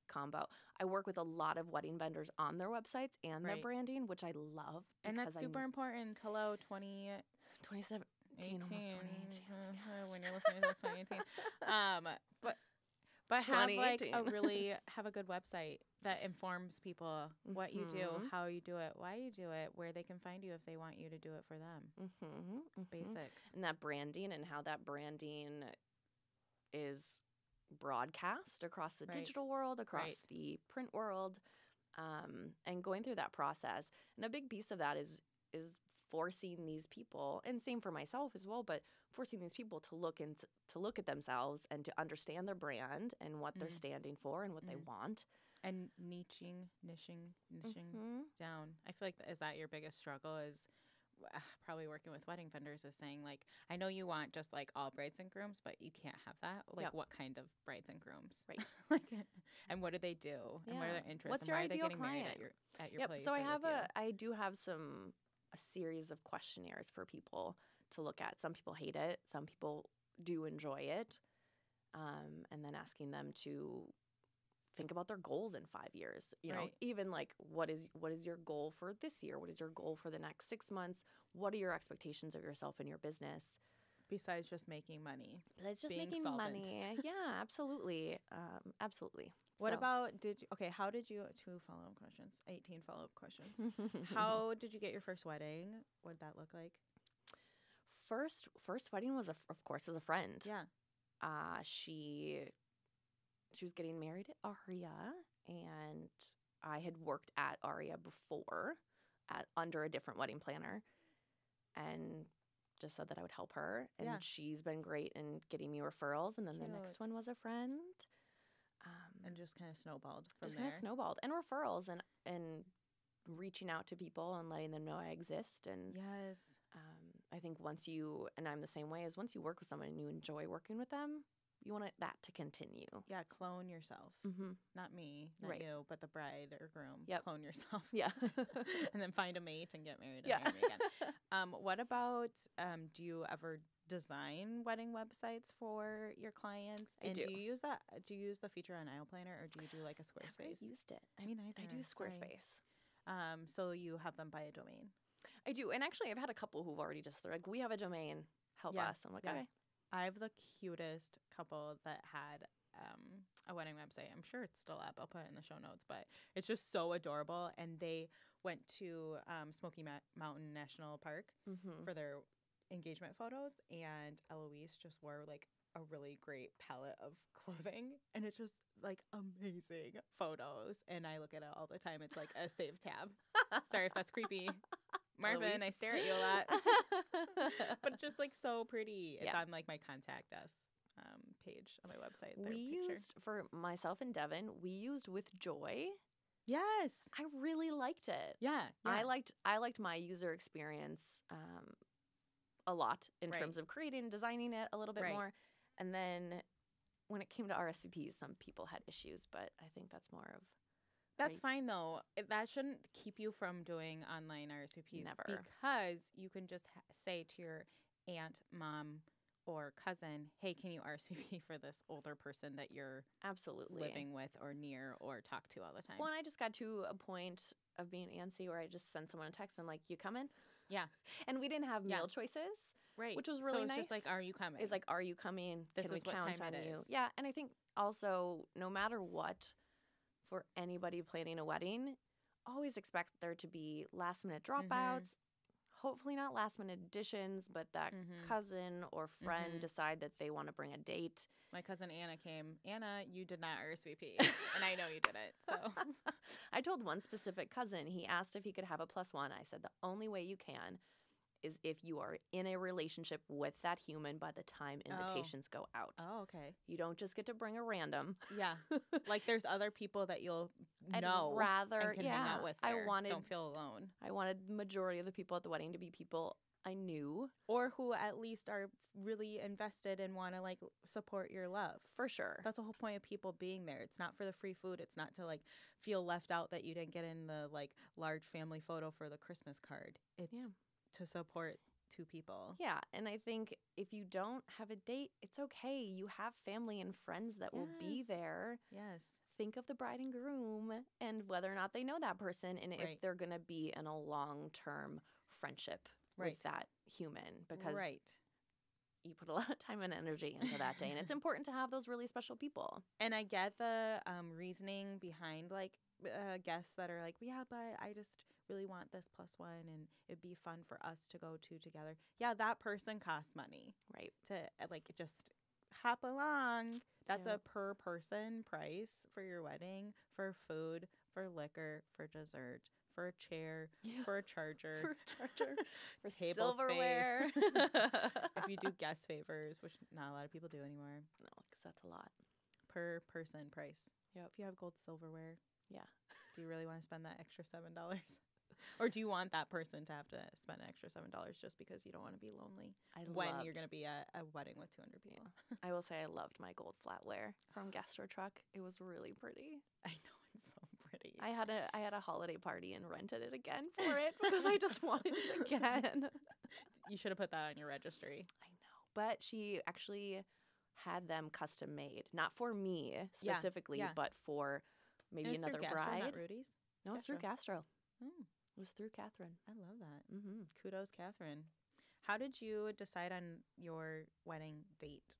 combo. I work with a lot of wedding vendors on their websites and their branding, which I love. And that's super important. Hello, 2017, almost 2018. When you're listening to this, 2018. But have a good website that informs people what you do, how you do it, why you do it, where they can find you if they want you to do it for them. Basics. And that branding and how that branding is broadcast across the digital world, across the print world, and going through that process. And a big piece of that is forcing these people, and same for myself as well, but forcing these people to look at themselves and to understand their brand and what they're standing for and what they want. And niching down. I feel like, is that your biggest struggle, is probably working with wedding vendors is saying, like, I know you want just like all brides and grooms, but you can't have that. Like, Yep. what kind of brides and grooms? Right. Like, and what do they do? And what are Yeah. their interests? What's and your why are they ideal getting married client? at your Yep. place? So or with you? I do have a series of questionnaires for people to look at. Some people hate it. Some people do enjoy it. And then asking them to think about their goals in 5 years. You know, Right. even like what is your goal for this year? What is your goal for the next 6 months? What are your expectations of yourself and your business? Besides just making money. It's just Being making solvent. money. Yeah, absolutely. Absolutely. What So- about how did you, 2 follow-up questions, 18 follow-up questions. How did you get your first wedding? What did that look like? First wedding was, of course, as a friend. Yeah. She was getting married at Aria, and I had worked at Aria before under a different wedding planner, and just said that I would help her. And Yeah. she's been great in getting me referrals. And then the next Cute. one was a friend. And just kind of snowballed from Just there. kind of snowballed, and referrals, and reaching out to people and letting them know I exist. And Yes. I think and I'm the same way, as once you work with someone and you enjoy working with them, you want that to continue. Yeah, clone yourself. Mm-hmm. Not me, not Right. you, but the bride or groom. Yep. Clone yourself. Yeah. And then find a mate and get married and Yeah. marry again. What about, do you ever design wedding websites for your clients? I And do. you use that? Do you use the feature on Aisle Planner, or do you do like a Never Squarespace? used it. Me neither. I do Sorry. Squarespace. So you have them by a domain. I do. And actually, I've had a couple who've already they're like, we have a domain. Help Yeah, us. I'm like, yeah. okay. I have the cutest couple that had a wedding website. I'm sure it's still up. I'll put it in the show notes, but it's just so adorable. And they went to Smoky Mountain National Park Mm-hmm. for their engagement photos, and Eloise just wore like a really great palette of clothing, and it's just like amazing photos. And I look at it all the time. It's like a save tab. Sorry if that's creepy. Marvin, I Eloise. stare at you a lot. But just like so pretty. It's Yeah. on like my contact us page on my website. their We picture. used, for myself and Devin, we used With Joy. Yes. I really liked it. Yeah. I liked my user experience a lot in Right. terms of creating and designing it a little bit Right. more. And then when it came to RSVPs, some people had issues, but I think that's more of That's right. fine though. That shouldn't keep you from doing online RSVPs. Never. Because you can just say to your aunt, mom, or cousin, hey, can you RSVP for this older person that you're absolutely living with or near or talk to all the time? Well, and I just got to a point of being antsy where I just sent someone a text. I'm like, you coming? Yeah. And we didn't have Yeah. meal choices, Right. which was really so it's nice. just like, are you coming? It's like, are you coming? This Can we is what count time on it you? is. Yeah. And I think also, no matter what, for anybody planning a wedding, always expect there to be last minute dropouts. Hopefully not last minute additions, but that Mhm. cousin or friend Mhm. decide that they want to bring a date. My cousin Anna came. Anna, you did not RSVP. And I know you didn't. So I told one specific cousin, he asked if he could have a +1. I said, the only way you can is if you are in a relationship with that human by the time invitations go out. Oh, okay. You don't just get to bring a random. Yeah. Like there's other people that you'll I'd know rather, and can hang yeah, out with I there. wanted Don't feel alone. the majority of the people at the wedding to be people I knew. Or who at least are really invested and want to like support your love. For sure. That's the whole point of people being there. It's not for the free food. It's not to like feel left out that you didn't get in the like large family photo for the Christmas card. It's Yeah. to support 2 people. Yeah, and I think if you don't have a date, it's okay. You have family and friends that will be Yes. there. Yes. Think of the bride and groom and whether or not they know that person, and Right. if they're going to be in a long-term friendship Right. with that human, because Right. you put a lot of time and energy into that day, and it's important to have those really special people. And I get the reasoning behind like guests that are like, yeah, but I just really want this +1 and it'd be fun for us to go to together. Yeah, that person costs money Right. to like just hop along. That's Yep. a per person price for your wedding, for food, for liquor, for dessert, for a chair, Yeah. for a charger, For a charger, for table silverware. space. If you do guest favors, which not a lot of people do anymore, No, because that's a lot. per person price. Yep. If you have gold silverware, Yeah. do you really want to spend that extra $7? Or do you want that person to have to spend an extra $7 just because you don't want to be lonely you're going to be at a wedding with 200 people? Yeah. I will say I loved my gold flatware from Gastro Truck. It was really pretty. I know, it's so pretty. I had a holiday party and rented it again for it because I just wanted it again. You should have put that on your registry. I know. But she actually had them custom made. Not for me specifically, but for maybe another Gastro, bride. Not Rudy's? No, it's through Gastro. Mm. It was through Catherine. I love that. Mm-hmm. Kudos, Catherine. How did you decide on your wedding date?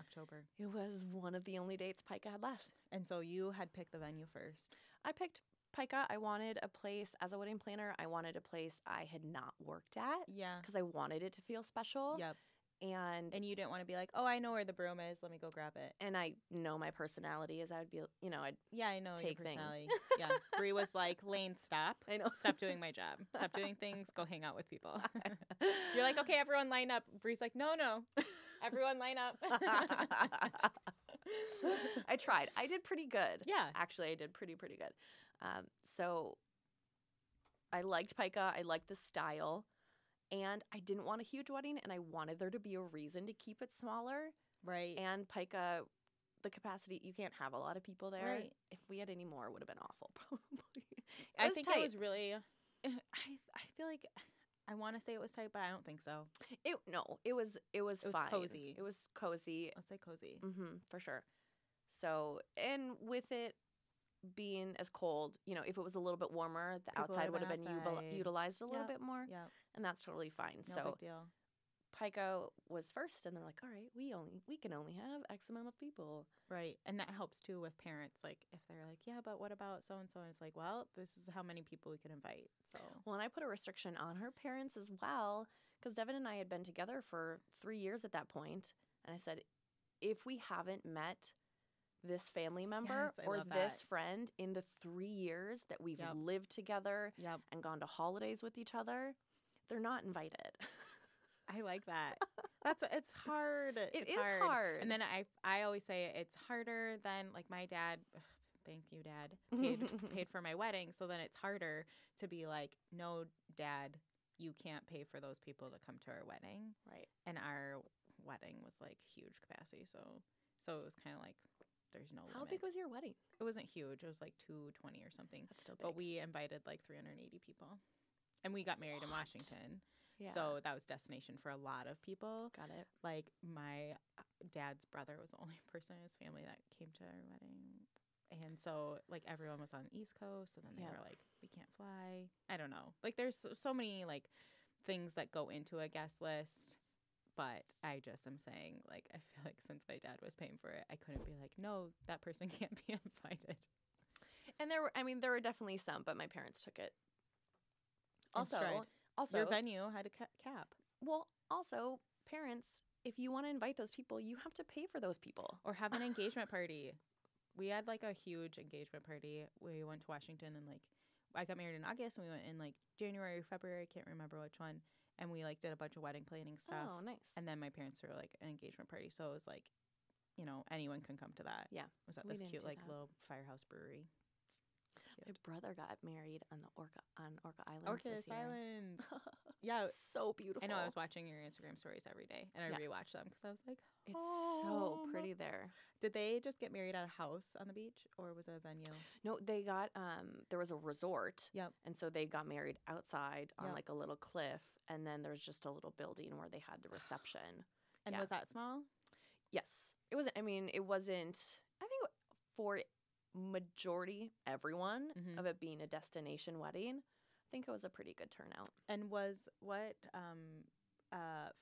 October. It was one of the only dates Pica had left. And so you had picked the venue first. I picked Pica. I wanted a place, as a wedding planner, I wanted a place I had not worked at. Yeah. Because I wanted it to feel special. Yep. And you didn't want to be like, oh, I know where the broom is. Let me go grab it. And I know my personality is I would be, I'd I know take your personality. things. Yeah. Bree was like, Laine, stop. I know. Stop doing my job. Stop doing things. Go hang out with people. You're like, okay, everyone line up. Bree's like, no. Everyone line up. I tried. I did pretty good. Yeah. Actually, I did pretty good. So I liked Pica. I liked the style. And I didn't want a huge wedding, and I wanted there to be a reason to keep it smaller. Right. And Pica, the capacity, you can't have a lot of people there. Right. If we had any more, it would have been awful, probably. I think tight. it was really, I feel like, I want to say it was tight, but I don't think so. It was fine. Cozy. It was cozy. Let's say cozy. Mm-hmm, for sure. So, and with it being as cold, if it was a little bit warmer, the People outside would have been outside. utilized a little bit more. Yeah. And that's totally fine. No so big deal. Pica was first, and they're like, all right, we can only have X amount of people. Right. And that helps too with parents. Like if they're like, yeah, but what about so and so? And it's like, well, this is how many people we can invite. So Well, and I put a restriction on her parents as well, because Devin and I had been together for 3 years at that point. And I said, if we haven't met this family member or this friend in the 3 years that we've lived together and gone to holidays with each other, they're not invited. I like that. It's hard. It's hard. And then I always say it's harder than like my dad. Thank you, Dad. Paid for my wedding. So then it's harder to be like, no, Dad, you can't pay for those people to come to our wedding. Right. And our wedding was like huge capacity. So it was kind of like there's no How limit. big was your wedding? It wasn't huge. It was like 220 or something. That's still big. But we invited like 380 people. And we got married in Washington. Yeah. So that was destination for a lot of people. Got it. Like my dad's brother was the only person in his family that came to our wedding. And so like everyone was on the East Coast. So then they were like, we can't fly. I don't know. Like there's so many like things that go into a guest list. But I just am saying, like, I feel like since my dad was paying for it, I couldn't be like, no, that person can't be invited. And there were definitely some, but my parents took it. Also, your venue had a cap. Well, also, parents, if you want to invite those people, you have to pay for those people. Or have an engagement party. We had like a huge engagement party. We went to Washington and like I got married in August and we went in like January or February. I can't remember which one. And we like did a bunch of wedding planning stuff. Oh, nice. And then my parents threw like an engagement party. So it was like, anyone can come to that. Yeah. It was at this cute like little firehouse brewery. My brother got married on Orca Islands. Orcas Islands. Yeah. So beautiful. I know. I was watching your Instagram stories every day and I rewatched them because I was like, it's so pretty there. Did they just get married at a house on the beach or was it a venue? No, they got, there was a resort. Yep. And so they got married outside on like a little cliff. And then there was just a little building where they had the reception. And was that small? Yes. It wasn't, I think for majority everyone of it being a destination wedding, I think it was a pretty good turnout. And what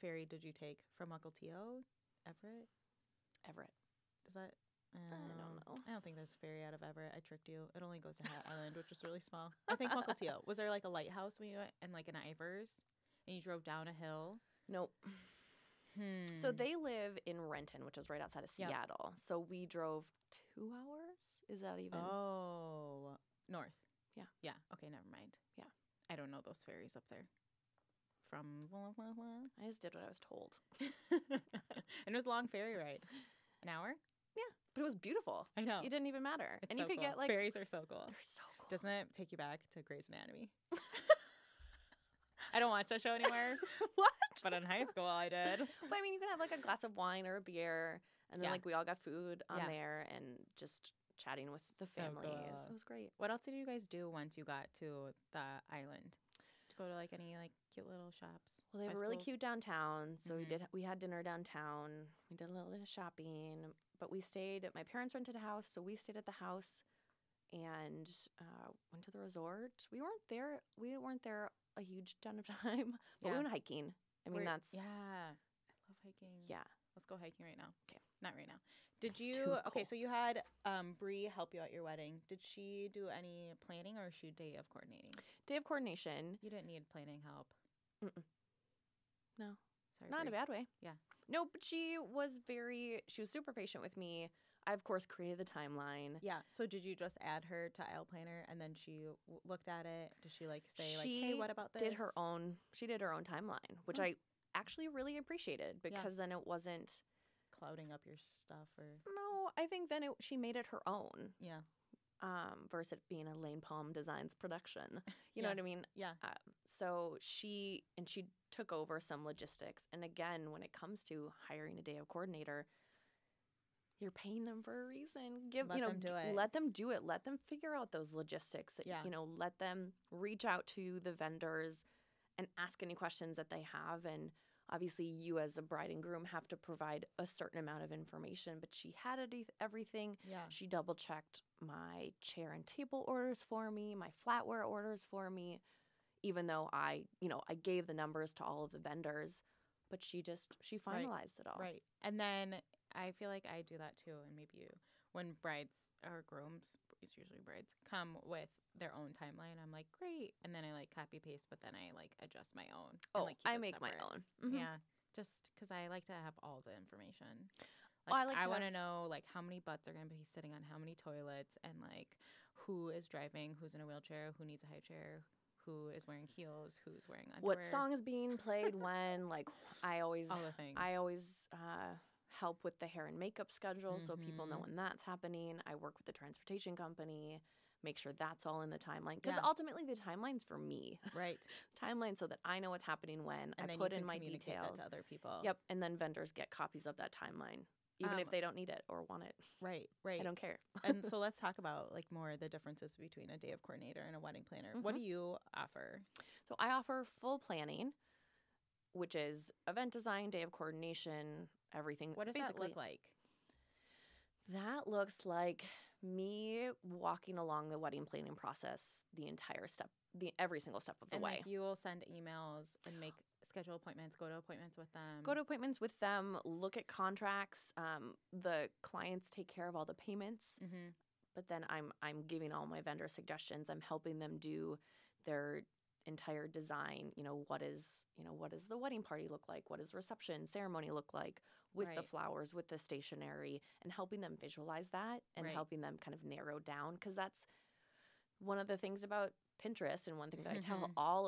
ferry did you take from Uncle Tio? Everett. Is that? I don't know. I don't think there's a ferry out of Everett. I tricked you. It only goes to Hat Island, which is really small. I think Uncle Tio. Was there like a lighthouse when you went and like an Ivers and you drove down a hill? Nope. So they live in Renton, which is right outside of Seattle. So we drove 2 hours. Is that even? Oh, north. Yeah. Yeah. Okay, never mind. Yeah. I don't know those ferries up there. I just did what I was told. And it was a long ferry ride. An hour? Yeah, but it was beautiful. I know. It didn't even matter. It's and so you could cool. get like ferries are so cool. They're so cool. Doesn't it take you back to Grey's Anatomy? I don't watch that show anymore. What? But in high school, I did. But I mean, you can have like a glass of wine or a beer, and then Yeah. like we all got food on Yeah. there and just chatting with the So families. cool. It was great. What else did you guys do once you got to the island? Did you go to like any like cute little shops? Well, they have high a really schools? cute downtown, so Mhm. we had dinner downtown. We did a little bit of shopping, but we stayed. My parents rented a house, so we stayed at the house and went to the resort. We weren't there. We weren't there a huge ton of time, but we Yeah. went hiking. I mean, that's yeah. I love hiking. yeah. Let's go hiking right now. Okay. Not right now. Did That's you? too Okay, cool. so you had Bree help you at your wedding. Did she do any planning or is she day of coordinating? Day of coordination. You didn't need planning help. Mm-mm. No. Sorry, Not in a Bree. bad way. Yeah. No, but she was super patient with me. I, of course, created the timeline. Yeah. So did you just add her to Aisle Planner and then she looked at it? Did she like say like, hey, what about this? She did her own timeline, which Oh. I actually really appreciated because then it wasn't clouding up your stuff or no, I think then she made it her own. yeah. Versus it being a Lane Palm Designs production. You Yeah. know what I mean? Yeah. So she took over some logistics. And again, when it comes to hiring a day of coordinator, you're paying them for a reason. Let them do it. Let them do it. Let them figure out those logistics. Yeah. Let them reach out to the vendors and ask any questions that they have. And obviously, you as a bride and groom have to provide a certain amount of information. But she had everything. Yeah. She double checked my chair and table orders for me, my flatware orders for me, even though I gave the numbers to all of the vendors, but she finalized it all. Right. And then I feel like I do that too. And maybe when brides or grooms, it's usually brides, come with their own timeline, I'm like, great. And then I like copy paste, but then I like adjust my own. Oh, and, like, keep I it make my separate. own. Mhm. Yeah. Just because I like to have all the information. Oh, Like, I like I to want to have- know like how many butts are going to be sitting on how many toilets and like who is driving, who's in a wheelchair, who needs a high chair, who is wearing heels, who's wearing underwear. What song is being played when? Like, I always All the things. help with the hair and makeup schedule so people know Mhm. when that's happening. I work with the transportation company, make sure that's all in the timeline. Because Yeah. ultimately, the timeline's for me. Right. Timeline so that I know what's happening when. And I then put you in can my communicate details. that to other people. Yep, and then vendors get copies of that timeline, even if they don't need it or want it. Right. Right. I don't care. And so let's talk about like more the differences between a day of coordinator and a wedding planner. What do you offer? So I offer full planning, which is event design, day of coordination, everything. What does that look like? That looks like me walking along the wedding planning process, the entire step, every single step of the way. Like you will send emails and make schedule appointments, go to appointments with them. Go to appointments with them, look at contracts. The clients take care of all the payments, Mm-hmm. but then I'm giving all my vendor suggestions. I'm helping them do their entire design. What is the wedding party look like? What does reception ceremony look like with the Right. flowers, with the stationery, and helping them visualize that and Right. helping them kind of narrow down, because that's one of the things about Pinterest, and one thing that I tell all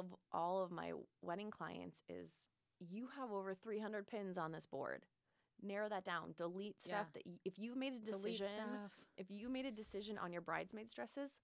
of my wedding clients is you have over 300 pins on this board. Narrow that down. Delete stuff that if you made a decision on your bridesmaids dresses,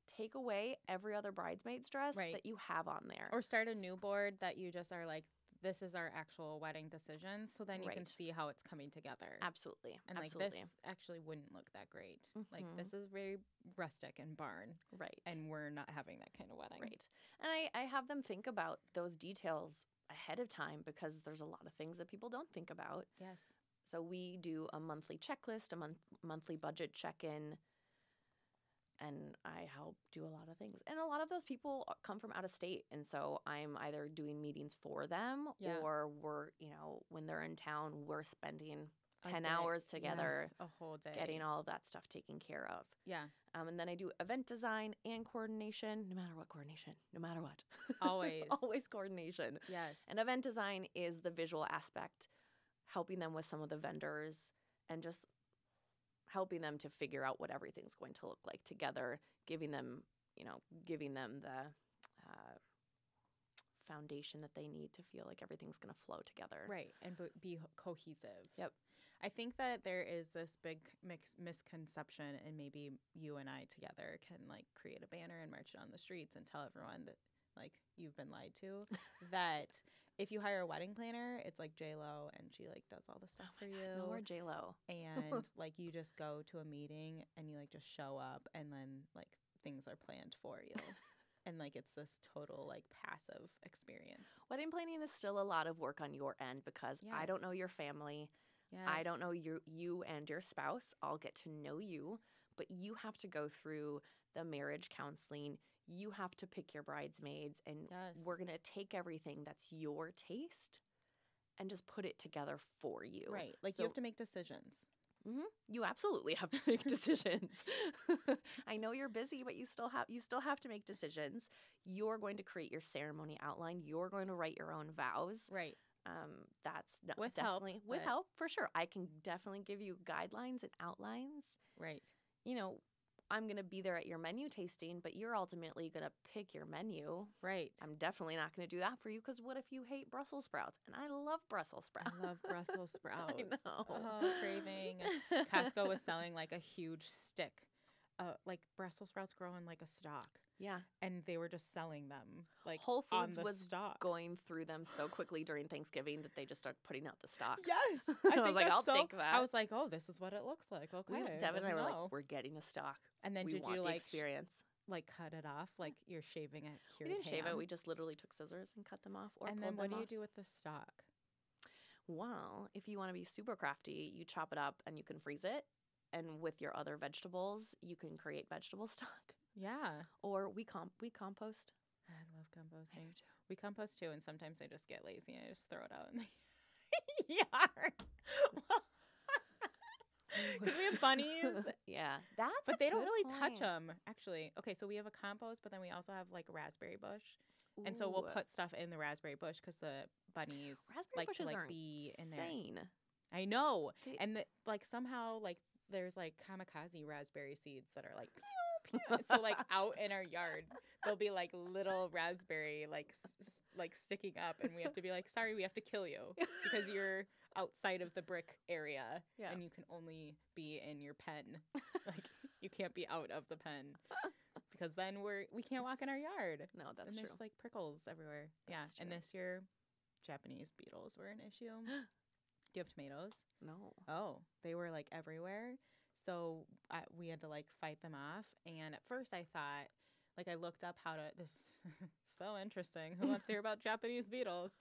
take away every other bridesmaid's dress that you have on there. Or start a new board that you just are like, this is our actual wedding decision. So then you can see how it's coming together. Absolutely. And Absolutely. like this actually wouldn't look that great. Like this is very rustic and barn. Right. And we're not having that kind of wedding. Right. And I have them think about those details ahead of time, because there's a lot of things that people don't think about. Yes. So we do a monthly checklist, a monthly budget check-in, and I help do a lot of things. And a lot of those people come from out of state, and so I'm either doing meetings for them or we're, when they're in town, we're spending 10 hours together, a whole day, getting all of that stuff taken care of. Yeah. And then I do event design and coordination, no matter what coordination, no matter what. Always. Always coordination. Yes. And event design is the visual aspect, helping them with some of the vendors and just helping them to figure out what everything's going to look like together, giving them the foundation that they need to feel like everything's going to flow together. Right. And be cohesive. Yep. I think that there is this big misconception, and maybe you and I together can like create a banner and march it on the streets and tell everyone that like you've been lied to, that if you hire a wedding planner, it's like J-Lo and she like does all the stuff for you. No more J-Lo. And like you just go to a meeting and you like just show up and then like things are planned for you. And like it's this total like passive experience. Wedding planning is still a lot of work on your end because I don't know Yes. your family. Yes. I don't know you and your spouse. I'll get to know you, but you have to go through the marriage counseling. You have to pick your bridesmaids, and Yes. we're going to take everything that's your taste and just put it together for you. Right. Like So- you have to make decisions. You absolutely have to make decisions. I know you're busy, but you still have to make decisions. You're going to create your ceremony outline. You're going to write your own vows. Right. That's With help, definitely with but- help for sure. I can definitely give you guidelines and outlines. Right. You know, I'm going to be there at your menu tasting, but you're ultimately going to pick your menu. Right. I'm definitely not going to do that for you because what if you hate Brussels sprouts? And I love Brussels sprouts. I love Brussels sprouts. I know. Oh, craving. Costco was selling like a huge stick, like Brussels sprouts grow in like a stalk, Yeah. and they were just selling them like Whole on Foods the was stalk. going through them so quickly during Thanksgiving that they just started putting out the stocks. Yes, I was like, that's I'll take that. I was like, oh, this is what it looks like. Okay, Devin and I were like, like, we're getting a stock. and then We did want you the like experience. like cut it off like you're shaving a We cured didn't shave it. ham? We just literally took scissors and cut them off or And pulled then what them do you off. do with the stalk? Well, if you want to be super crafty, you chop it up and you can freeze it. And with your other vegetables, you can create vegetable stock. Yeah, Or we compost. I love composting. I do too. We compost too, and sometimes I just get lazy and I just throw it out in the yard. Because we have bunnies, Yeah, that's but a they don't good really touch point. them. Actually, okay, so we have a compost, but then we also have like a raspberry bush, and so we'll Ooh, put stuff in the raspberry bush because the bunnies raspberry like bushes to like are be in there. insane. I know, They- and like somehow like there's like kamikaze raspberry seeds that are like pew, pew. So like out in our yard there'll be like little raspberry like like sticking up, and we have to be like, sorry, we have to kill you because you're outside of the brick area, Yeah. and you can only be in your pen. Like you can't be out of the pen because then we can't walk in our yard. No, that's and true. there's like prickles everywhere. Yeah, That's and true. this year Japanese beetles were an issue. Do you have tomatoes? No. Oh, they were like everywhere. So we had to like fight them off. And at first I thought, like, I looked up how to, this is so interesting. Who wants to hear about Japanese beetles?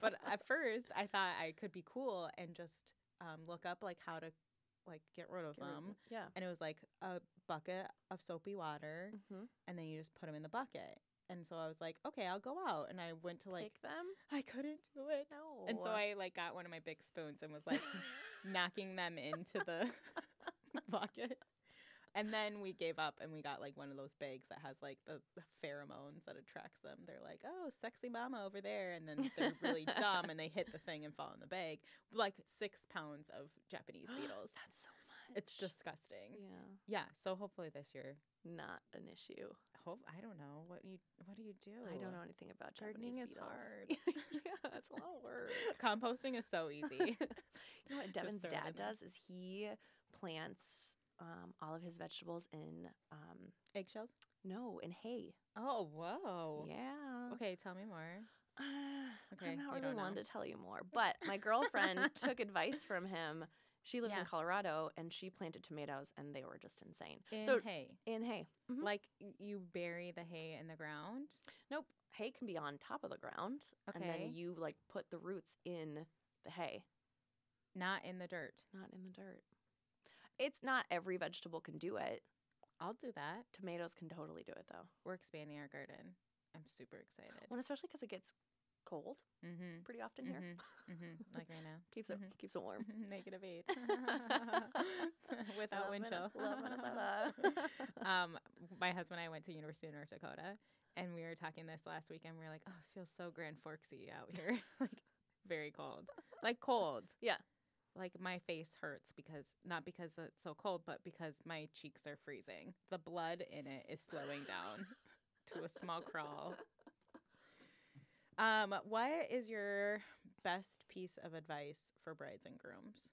But at first I thought I could be cool and just look up like how to like get rid of them. Yeah. And it was like a bucket of soapy water, Mm-hmm. and then you just put them in the bucket. And so I was like, okay, I'll go out. And I went to like, Pick them? I couldn't do it. No. And so I like got one of my big spoons and was like knocking them into the bucket. And then we gave up and we got like one of those bags that has like the pheromones that attracts them. They're like, oh, sexy mama over there. And then they're really dumb and they hit the thing and fall in the bag. Like 6 pounds of Japanese beetles. That's so much. It's disgusting. Yeah. Yeah. So hopefully this year, Not an issue. I don't know. What do you do? I don't know anything about Gardening Japanese is beetles. hard. Yeah, it's a lot of work. Composting is so easy. You know what Devin's throw it dad in there. does is he plants all of his vegetables in Eggshells? in hay. Oh, whoa. Yeah. Okay, tell me more. Okay, I'm not you really don't one know. to tell you more, but my girlfriend took advice from him. She lives Yeah. in Colorado, and she planted tomatoes, and they were just insane. In so hay. in hay, Mhm. Like you bury the hay in the ground? nope, hay can be on top of the ground, and Okay. then you like put the roots in the hay, Not in the dirt. not in the dirt. It's not every vegetable can do it. I'll do that. Tomatoes can totally do it though. We're expanding our garden. I'm super excited. Well, especially because it gets cold Mm-hmm. pretty often here. Like right now. Keeps it Mhm. keeps it warm. -8. Without wind chill. Love Minnesota. My husband and I went to University of North Dakota, and we were talking this last weekend. We were like, oh, it feels so Grand Forksy out here. Like, very cold. Like, cold. Yeah. Like, my face hurts not because it's so cold, but because my cheeks are freezing. The blood in it is slowing down to a small crawl. What is your best piece of advice for brides and grooms?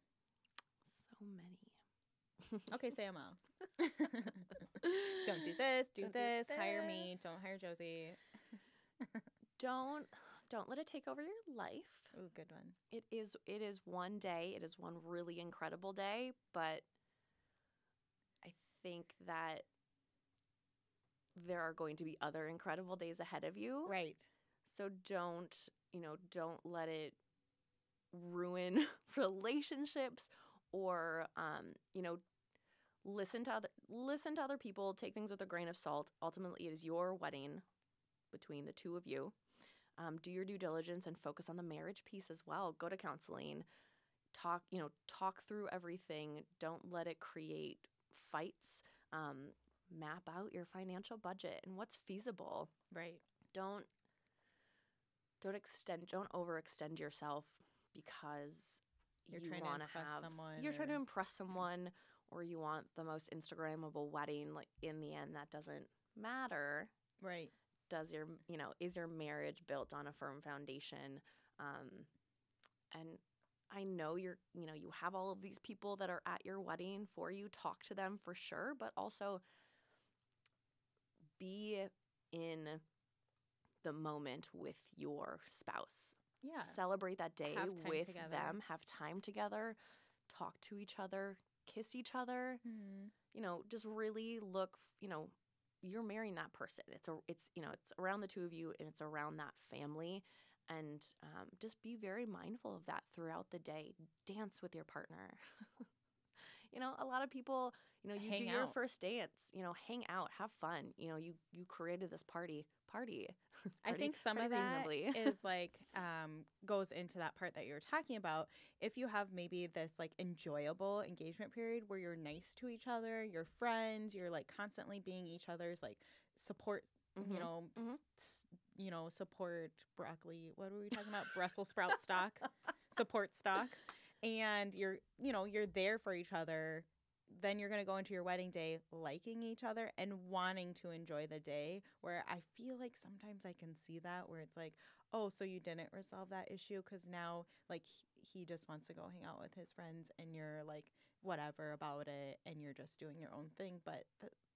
many. Okay, say them all. Don't do this, do this, hire me, don't hire Josie. Don't let it take over your life. Ooh, good one. It is one day. It is one really incredible day, but I think that there are going to be other incredible days ahead of you. Right. So don't let it ruin relationships or listen to other people, take things with a grain of salt. Ultimately, it is your wedding between the two of you. Do your due diligence and focus on the marriage piece as well. Go to counseling. Talk through everything. Don't let it create fights. Map out your financial budget and what's feasible. Right. Don't overextend yourself because you're trying to impress someone or you want the most Instagrammable wedding. Like, in the end, that doesn't matter. Right. Is your marriage built on a firm foundation? And I know you have all of these people that are at your wedding for you. Talk to them for sure, but also be in the moment with your spouse. Yeah. Celebrate that day with together. them. Have time together. Talk to each other. Kiss each other. Mm-hmm. Just really look, you're marrying that person. It's around the two of you and it's around that family. And just be very mindful of that throughout the day. Dance with your partner. A lot of people, you do your first dance, hang out, have fun. You created this party. I think some of that is like goes into that part that you were talking about. If you have maybe this like enjoyable engagement period where you're nice to each other, you're friends, you're like constantly being each other's like support, support broccoli. What were we talking about? Brussels sprout stock, support stock. And you're there for each other, then you're going to go into your wedding day liking each other and wanting to enjoy the day, where I feel like sometimes I can see that where it's like, oh, so you didn't resolve that issue because now like he just wants to go hang out with his friends and you're like whatever about it and you're just doing your own thing. But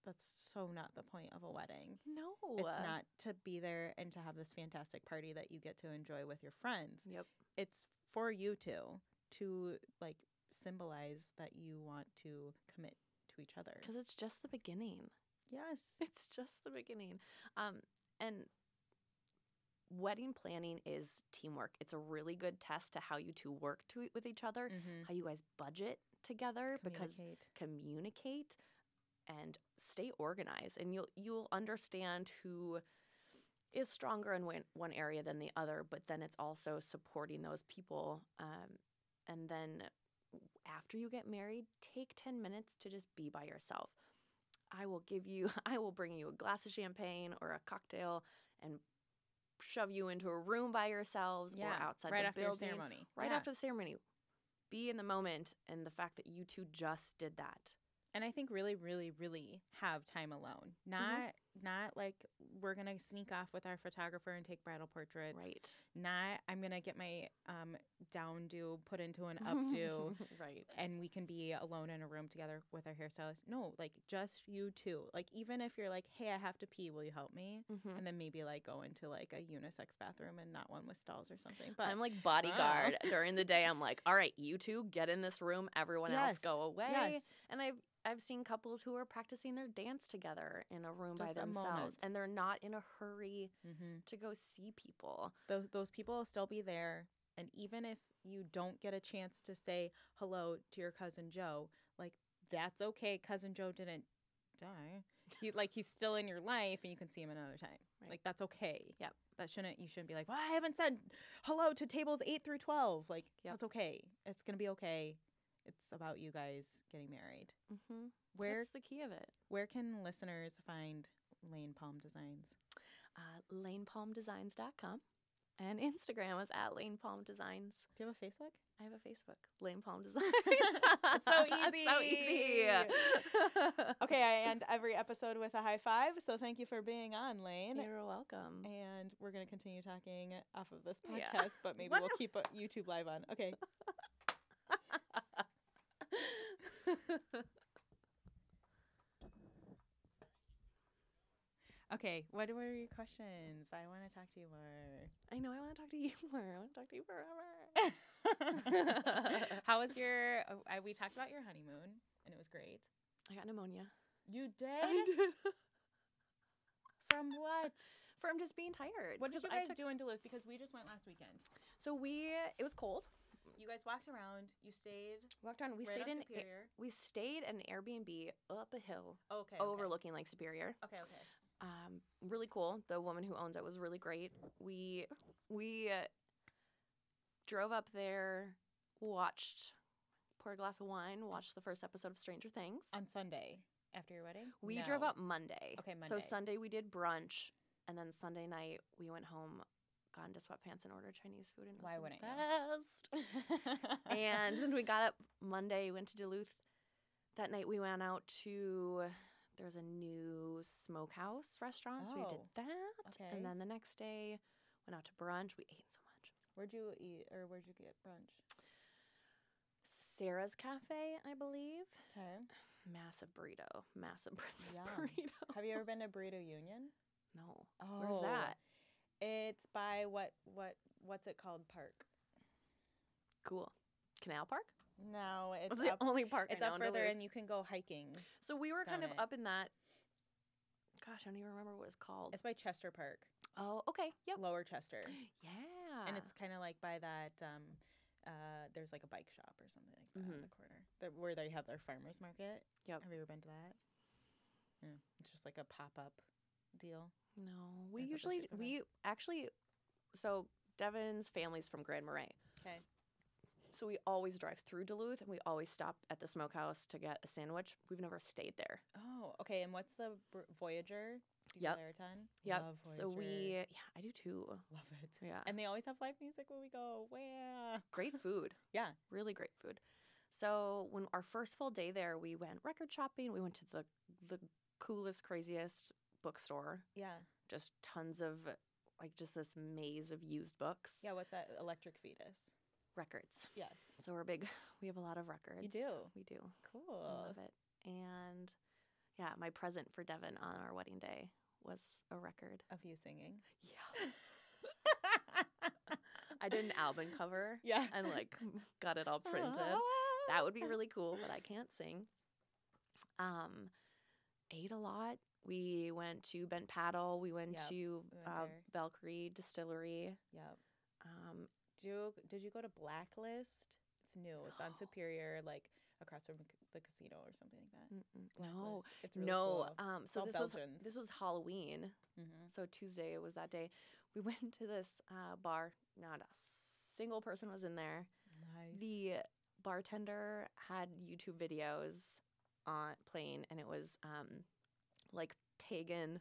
that's so not the point of a wedding. No. It's not to be there and to have this fantastic party that you get to enjoy with your friends. Yep. It's for you two to like symbolize that you want to commit to each other. Because it's just the beginning. Yes. It's just the beginning. And wedding planning is teamwork. It's a really good test to how you two work with each other, how you guys budget together, communicate and stay organized. And you'll understand who is stronger in one area than the other, but then it's also supporting those people. And then after you get married, take 10 minutes to just be by yourself. I will bring you a glass of champagne or a cocktail and shove you into a room by yourselves or outside the building. After the ceremony. Right after the ceremony. Be in the moment and the fact that you two just did that. And I think really, really, really have time alone. Not like we're going to sneak off with our photographer and take bridal portraits. Right. Not I'm going to get my down do put into an updo. Right. And we can be alone in a room together with our hairstylist. No, like just you two. Like even if you're like, hey, I have to pee, will you help me? And then maybe like go into like a unisex bathroom and not one with stalls or something. But I'm like bodyguard during the day. I'm like, all right, you two get in this room. Everyone else go away. Yes. And I've seen couples who are practicing their dance together in a room Just by a themselves, moment. and they're not in a hurry to go see people. Those people will still be there, and even if you don't get a chance to say hello to your cousin Joe, like that's okay. Cousin Joe didn't die. He's still in your life, and you can see him another time. Right. Like that's okay. Yep. You shouldn't be like, well, I haven't said hello to tables 8 through 12. Like that's okay. It's gonna be okay. It's about you guys getting married. That's the key of it. Where can listeners find Laine Palm Designs? LainePalmDesigns.com. And Instagram is at Laine Palm Designs. Do you have a Facebook? I have a Facebook. Laine Palm Designs. It's so easy. It's so easy. Okay, I end every episode with a high five. So thank you for being on, Laine. You're welcome. And we're going to continue talking off of this podcast, but maybe we'll keep a YouTube live on. Okay. Okay, what were your questions? I want to talk to you more. I know I want to talk to you more. I want to talk to you forever. How was your? We talked about your honeymoon, and it was great. I got pneumonia. You did? I did. From what? From just being tired. What did you guys do in Duluth? Because we just went last weekend. So it was cold. You guys walked around. You stayed. Walked around. We right stayed on in Superior. We stayed in an Airbnb up a hill, Okay. overlooking Lake Superior. Okay. Really cool. The woman who owns it was really great. We drove up there, poured a glass of wine, watched the first episode of Stranger Things. On Sunday after your wedding? We drove up Monday. Okay, Monday. So Sunday we did brunch, and then Sunday night we went home, got into sweatpants and ordered Chinese food, and it was Why the wouldn't best. And then we got up Monday, went to Duluth. That night we went out to, there's a new smokehouse restaurant, so we did that. Okay. And then the next day went out to brunch. We ate so much. Where'd you eat, or where'd you get brunch? Sarah's Cafe, I believe. Okay. Massive breakfast Yum. burrito. Have you ever been to Burrito Union? No. Oh. Where's that? It's by what's it called? Park. Cool. Canal Park? No, it's That's up, the only park it's I know up in further, Duluth. and you can go hiking. So we were kind of down it. up in that. Gosh, I don't even remember what it's called. It's by Chester Park. Oh, okay. Yep. Lower Chester. Yeah. And it's kind of like by that, there's like a bike shop or something like that on the corner where they have their farmer's market. Yep. Have you ever been to that? Yeah. It's just like a pop-up deal. No, so Devin's family's from Grand Marais. Okay. So we always drive through Duluth, and we always stop at the smokehouse to get a sandwich. We've never stayed there. Oh, okay. And what's the Voyager? Do you go there a ton? Yep. Love So Voyager. I do too. Love it. Yeah. And they always have live music when we go. Wow. Great food. Yeah. Really great food. So when our first full day there, we went record shopping. We went to the coolest, craziest bookstore. Yeah. Just tons of, just this maze of used books. Yeah, what's that? Electric Fetus. Records. Yes. So we have a lot of records. You do? We do. Cool. I love it. And yeah, my present for Devin on our wedding day was a record. Of you singing? Yeah. I did an album cover. Yeah. And got it all printed. That would be really cool, but I can't sing. Ate a lot. We went to Bent Paddle. We went to Valkyrie Distillery. Yep. Did you go to Blacklist? It's new. It's on Superior, across from the casino or something like that. No, it's really cool. So Belgians. this was Halloween. So Tuesday was that day. We went to this bar. Not a single person was in there. Nice. The bartender had YouTube videos playing, and it was pagan.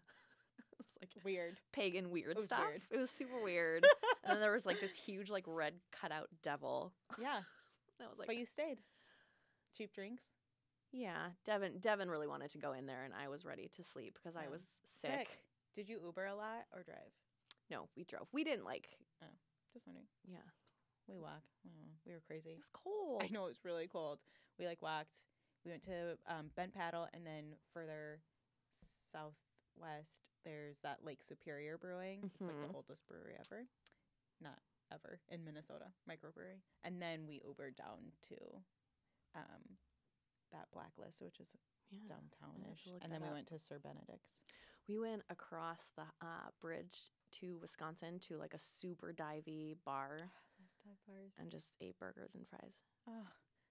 It was weird. Pagan weird it stuff. Weird. It was super weird. And then there was this huge red cutout devil. Yeah. And I was but you stayed. Cheap drinks. Yeah, Devin really wanted to go in there, and I was ready to sleep because I was sick. Did you Uber a lot or drive? No, we drove. We didn't just wondering. Yeah. We walked. We were crazy. It was cold. I know, it was really cold. We walked. We went to Bent Paddle, and then further southwest, there's that Lake Superior Brewing. It's the oldest brewery ever. Not ever in Minnesota, microbrewery. And then we Ubered down to that Blacklist, which is downtownish. And then we went to Sir Benedict's. We went across the bridge to Wisconsin to a super divey bar. Dive bars. And just ate burgers and fries. Oh,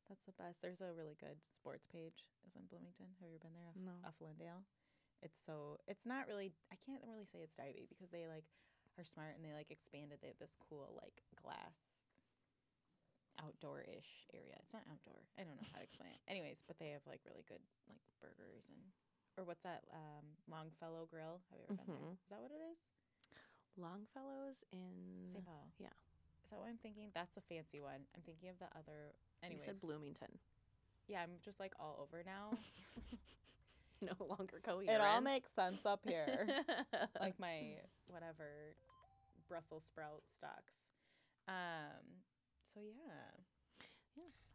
that's the best. There's a really good sports page. Is in Bloomington. Have you ever been there? No. Off Lindale. It's not really, I can't really say it's divey because they are smart, and they expanded. They have this cool glass outdoor-ish area. It's not outdoor. I don't know how to explain it. Anyways, but they have really good burgers or what's that? Longfellow Grill. Have you ever been there? Is that what it is? Longfellow's in St. Paul. Yeah. Is that what I'm thinking? That's a fancy one. I'm thinking of the other. Anyways. You said Bloomington. Yeah, I'm just all over now. No longer coherent. It all makes sense up here. My whatever Brussels sprout stocks. So yeah.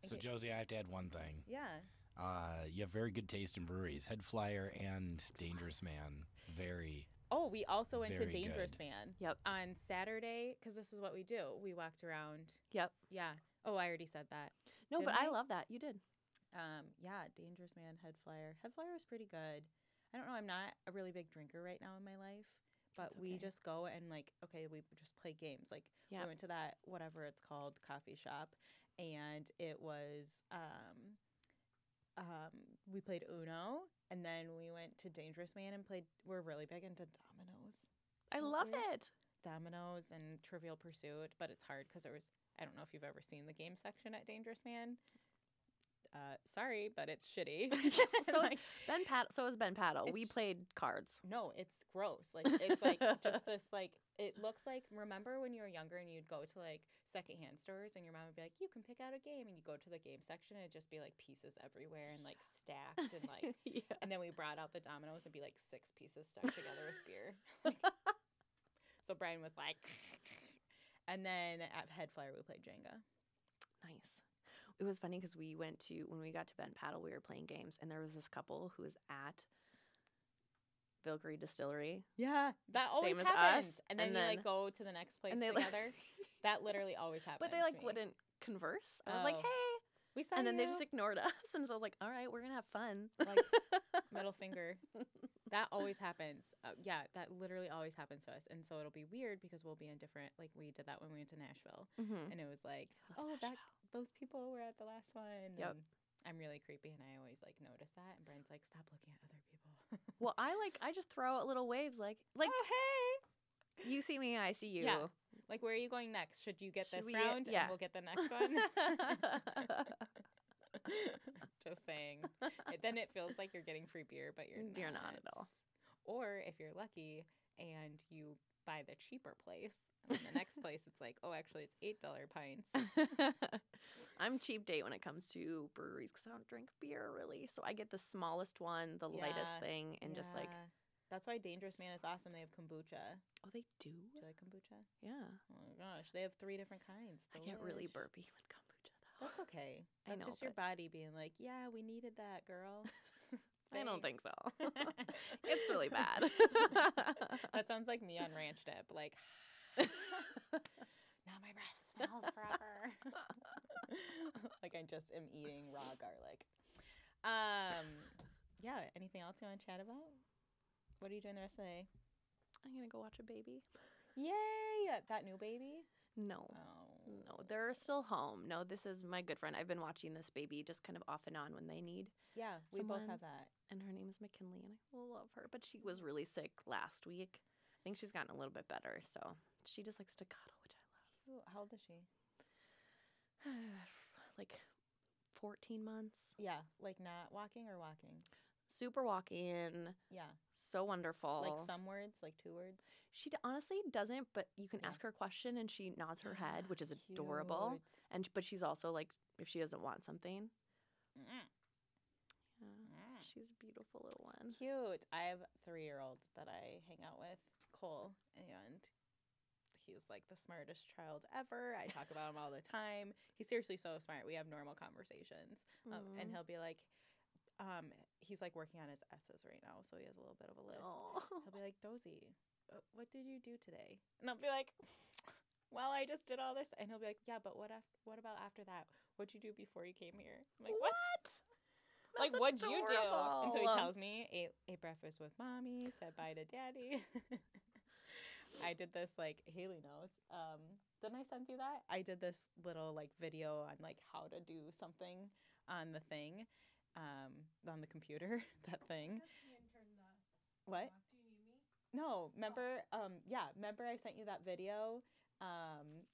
So Josie, I have to add one thing. Yeah. You have very good taste in breweries. Head Flyer and Dangerous Man. Very. Oh, we also went to Very Dangerous good. Man. Yep. On Saturday, because this is what we do. We walked around. Yep. Yeah. Oh, I already said that. No, Didn't but I I? love that. You did. Yeah, Dangerous Man, Head Flyer. Head Flyer was pretty good. I don't know. I'm not a really big drinker right now in my life, but That's we okay. just go and we just play games. Like Yeah. we went to that whatever it's called coffee shop, and it was we played Uno, and then we went to Dangerous Man and played. We're really big into dominoes. I Isn't that love weird? it. Dominoes and Trivial Pursuit, but it's hard because I don't know if you've ever seen the game section at Dangerous Man. Sorry, but it's shitty. So Like, so is Ben Paddle. We It's- played cards. no, it's gross. Like it's like just this like it looks like remember when you were younger and you'd go to like secondhand stores and your mom would be like, you can pick out a game, and you go to the game section and it'd just be like pieces everywhere and like stacked and like Yeah. and then we brought out the dominoes and be like 6 pieces stuck together with beer. Like, so Brian was like and then at Head Flyer we played Jenga. Nice. It was funny because when we got to Ben Paddle, we were playing games, and there was this couple who was at Vilkery Distillery. Yeah, that always Same as happens. us, And then and you then- like go to the next place and they, together. That literally always happens. But they to like me. wouldn't converse. I was like, Oh. hey. We saw And then they you. just ignored us. And so I was like, all right, we're going to have fun. Like, middle finger. That always happens. Yeah, that literally always happens to us. And so it'll be weird because we'll be in different, like we did that when we went to Nashville. Mhm. And it was like, I love those people were at the last one. Yep. And I'm really creepy and I always like notice that. And Brian's like, stop looking at other people. Well, I just throw out little waves like oh, hey. you see me, I see you. Yeah. Like, where are you going next? Should you get Should this we- round? yeah. And we'll get the next one. Just saying. Then it feels like you're getting free beer, but You're not at all. Or if you're lucky and you buy the cheaper place, and the next place it's like, oh, actually it's $8 pints. I'm cheap date when it comes to breweries because I don't drink beer really. So I get the smallest one, the lightest Yeah. thing, and just like, Yeah. That's why Dangerous Man is awesome. They have kombucha. oh, they do? Do you like kombucha? Yeah. Oh my gosh, they have 3 different kinds. I get really Delish. burpy with kombucha though. That's okay. I That's know, just your but- body being like, yeah, we needed that, girl. I don't think Thanks. so. It's really bad. That sounds like me on ranch dip. Like, now my breath smells forever. Like I just am eating raw garlic. Yeah. Anything else you want to chat about? What are you doing the rest of the day? I'm gonna go watch a baby. Yay! That new baby? No. Oh. No, they're still home. No, this is my good friend. I've been watching this baby just kind of off and on when they need. Yeah, we both Someone- have that. And her name is McKinley, and I love her. But she was really sick last week. I think she's gotten a little bit better. So she just likes to cuddle, which I Ooh, how old is she? love. Like 14 months. Yeah, like not walking or walking? Super walk-in. Yeah. So wonderful. Like some words, like 2 words? She honestly doesn't, but you can Yeah. ask her a question and she nods her head, which is adorable. Cute. And but she's also like, if she doesn't want something, Mm. yeah, Mm. she's a beautiful little one. Cute. I have a 3-year-old that I hang out with, Cole, and he's like the smartest child ever. I talk about him all the time. He's seriously so smart. We have normal conversations. And Mm. he'll be like, he's like working on his S's right now, so he has a little bit of a list. Oh. He'll be like, Dozy, what did you do today? And I'll be like, well, I just did all this. And he'll be like, yeah, but what about after that? What'd you do before you came here? I'm like, what? Like, That's what'd you do? And so he adorable. tells me, ate breakfast with mommy, said bye to daddy. I did this, like, Haley knows. Didn't I send you that? I did this little, like, video on, like, how to do something on the thing, on the computer, that thing. What? No, remember, remember I sent you that video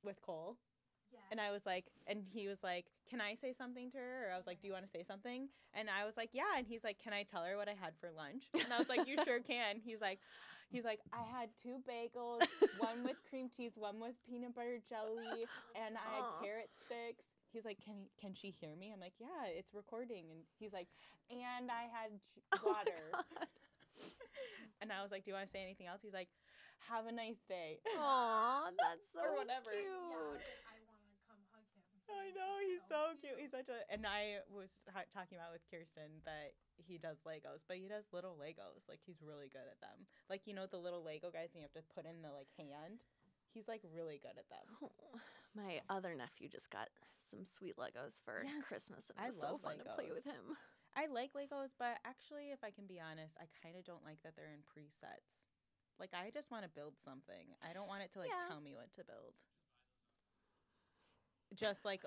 with Cole? And I was like, and he was like, can I say something to her? Or I was like, do you want to say something? And I was like, yeah. And he's like, can I tell her what I had for lunch? And I was like, you sure can. He's like, I had 2 bagels, one with cream cheese, one with peanut butter jelly, and I had Aw. carrot sticks. He's like, can she hear me? I'm like, yeah, it's recording. And he's like, and I had Oh my water. God. And I was like, do you want to say anything else? He's like, have a nice day. Aw, that's so Or whatever. cute. I want to come hug him. I know, he's so cute. He's such a. And I was talking about with Kirsten that he does Legos, but he does little Legos. Like, he's really good at them. Like, the little Lego guys and you have to put in the, like, hand. He's, like, really good at them. Oh, my other nephew just got some sweet Legos for Yes, Christmas, and I it was so love fun to play Legos. with him. I like Legos, but actually, if I can be honest, I kind of don't like that they're in presets. Like, I just want to build something. I don't want it to, like, Yeah. tell me what to build. Just like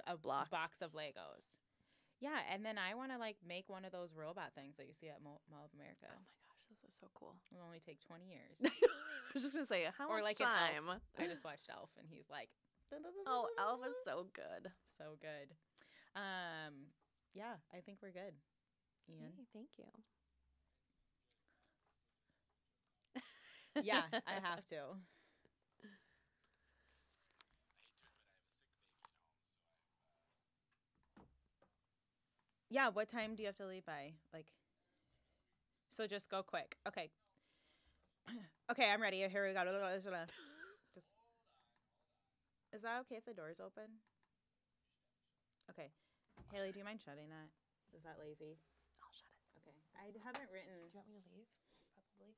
a Blocks. box of Legos. Yeah, and then I want to, like, make one of those robot things that you see at Mall of America. Oh my gosh, this is so cool. It'll only take 20 years. I was just gonna say, how Or much like an time? Elf. I just watched Elf, and he's like, Oh, Elf is so good. so good. Yeah, I think we're good. Ian. Hey, thank you. Yeah, I have to. Yeah, what time do you have to leave by? Like, so just go quick. Okay. Okay, I'm ready. Here we go. Just, is that okay if the door's open? Okay. Haley, do you mind shutting that? Is that lazy? I'll shut it. Okay. I haven't written. Do you want me to leave? Probably.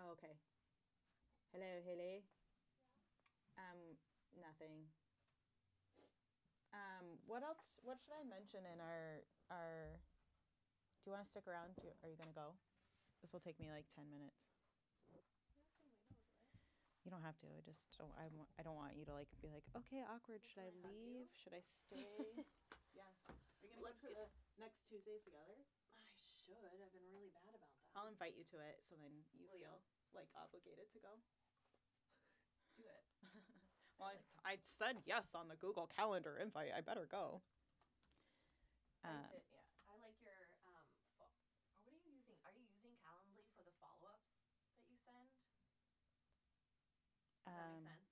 Oh, okay. Hello, Haley. Nothing. What else? What should I mention in our? Do you want to stick around? Are you gonna go? This will take me like 10 minutes. You don't have to. I just don't. I don't want you to like be like, okay, awkward. Should I leave? Should I stay? Yeah. Are you gonna Let's go to the next Tuesdays together? I should. I've been really bad about that. I'll invite you to it, so then you Will feel like obligated to go. do it. Well, I said yes on the Google Calendar invite. I better go. Yeah, I like your. What are you using? Are you using Calendly for the follow-ups that you send? Does that make sense?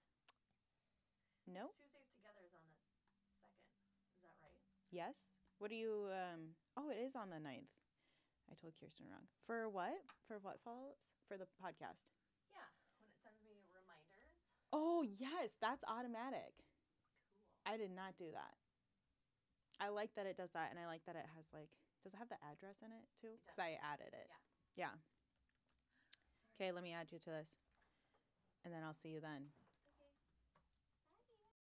No. Tuesdays Together is on the 2nd. Is that right? Yes. What do you? Oh, it is on the 9th. I told Kirsten wrong. For what? For what follow-ups? For the podcast. Yeah, when it sends me reminders. Oh yes, that's automatic. Cool. I did not do that. I like that it does that, and I like that it has like. Does it have the address in it too? It Because does. I added it. Yeah. Yeah. Okay, let me add you to this, and then I'll see you then.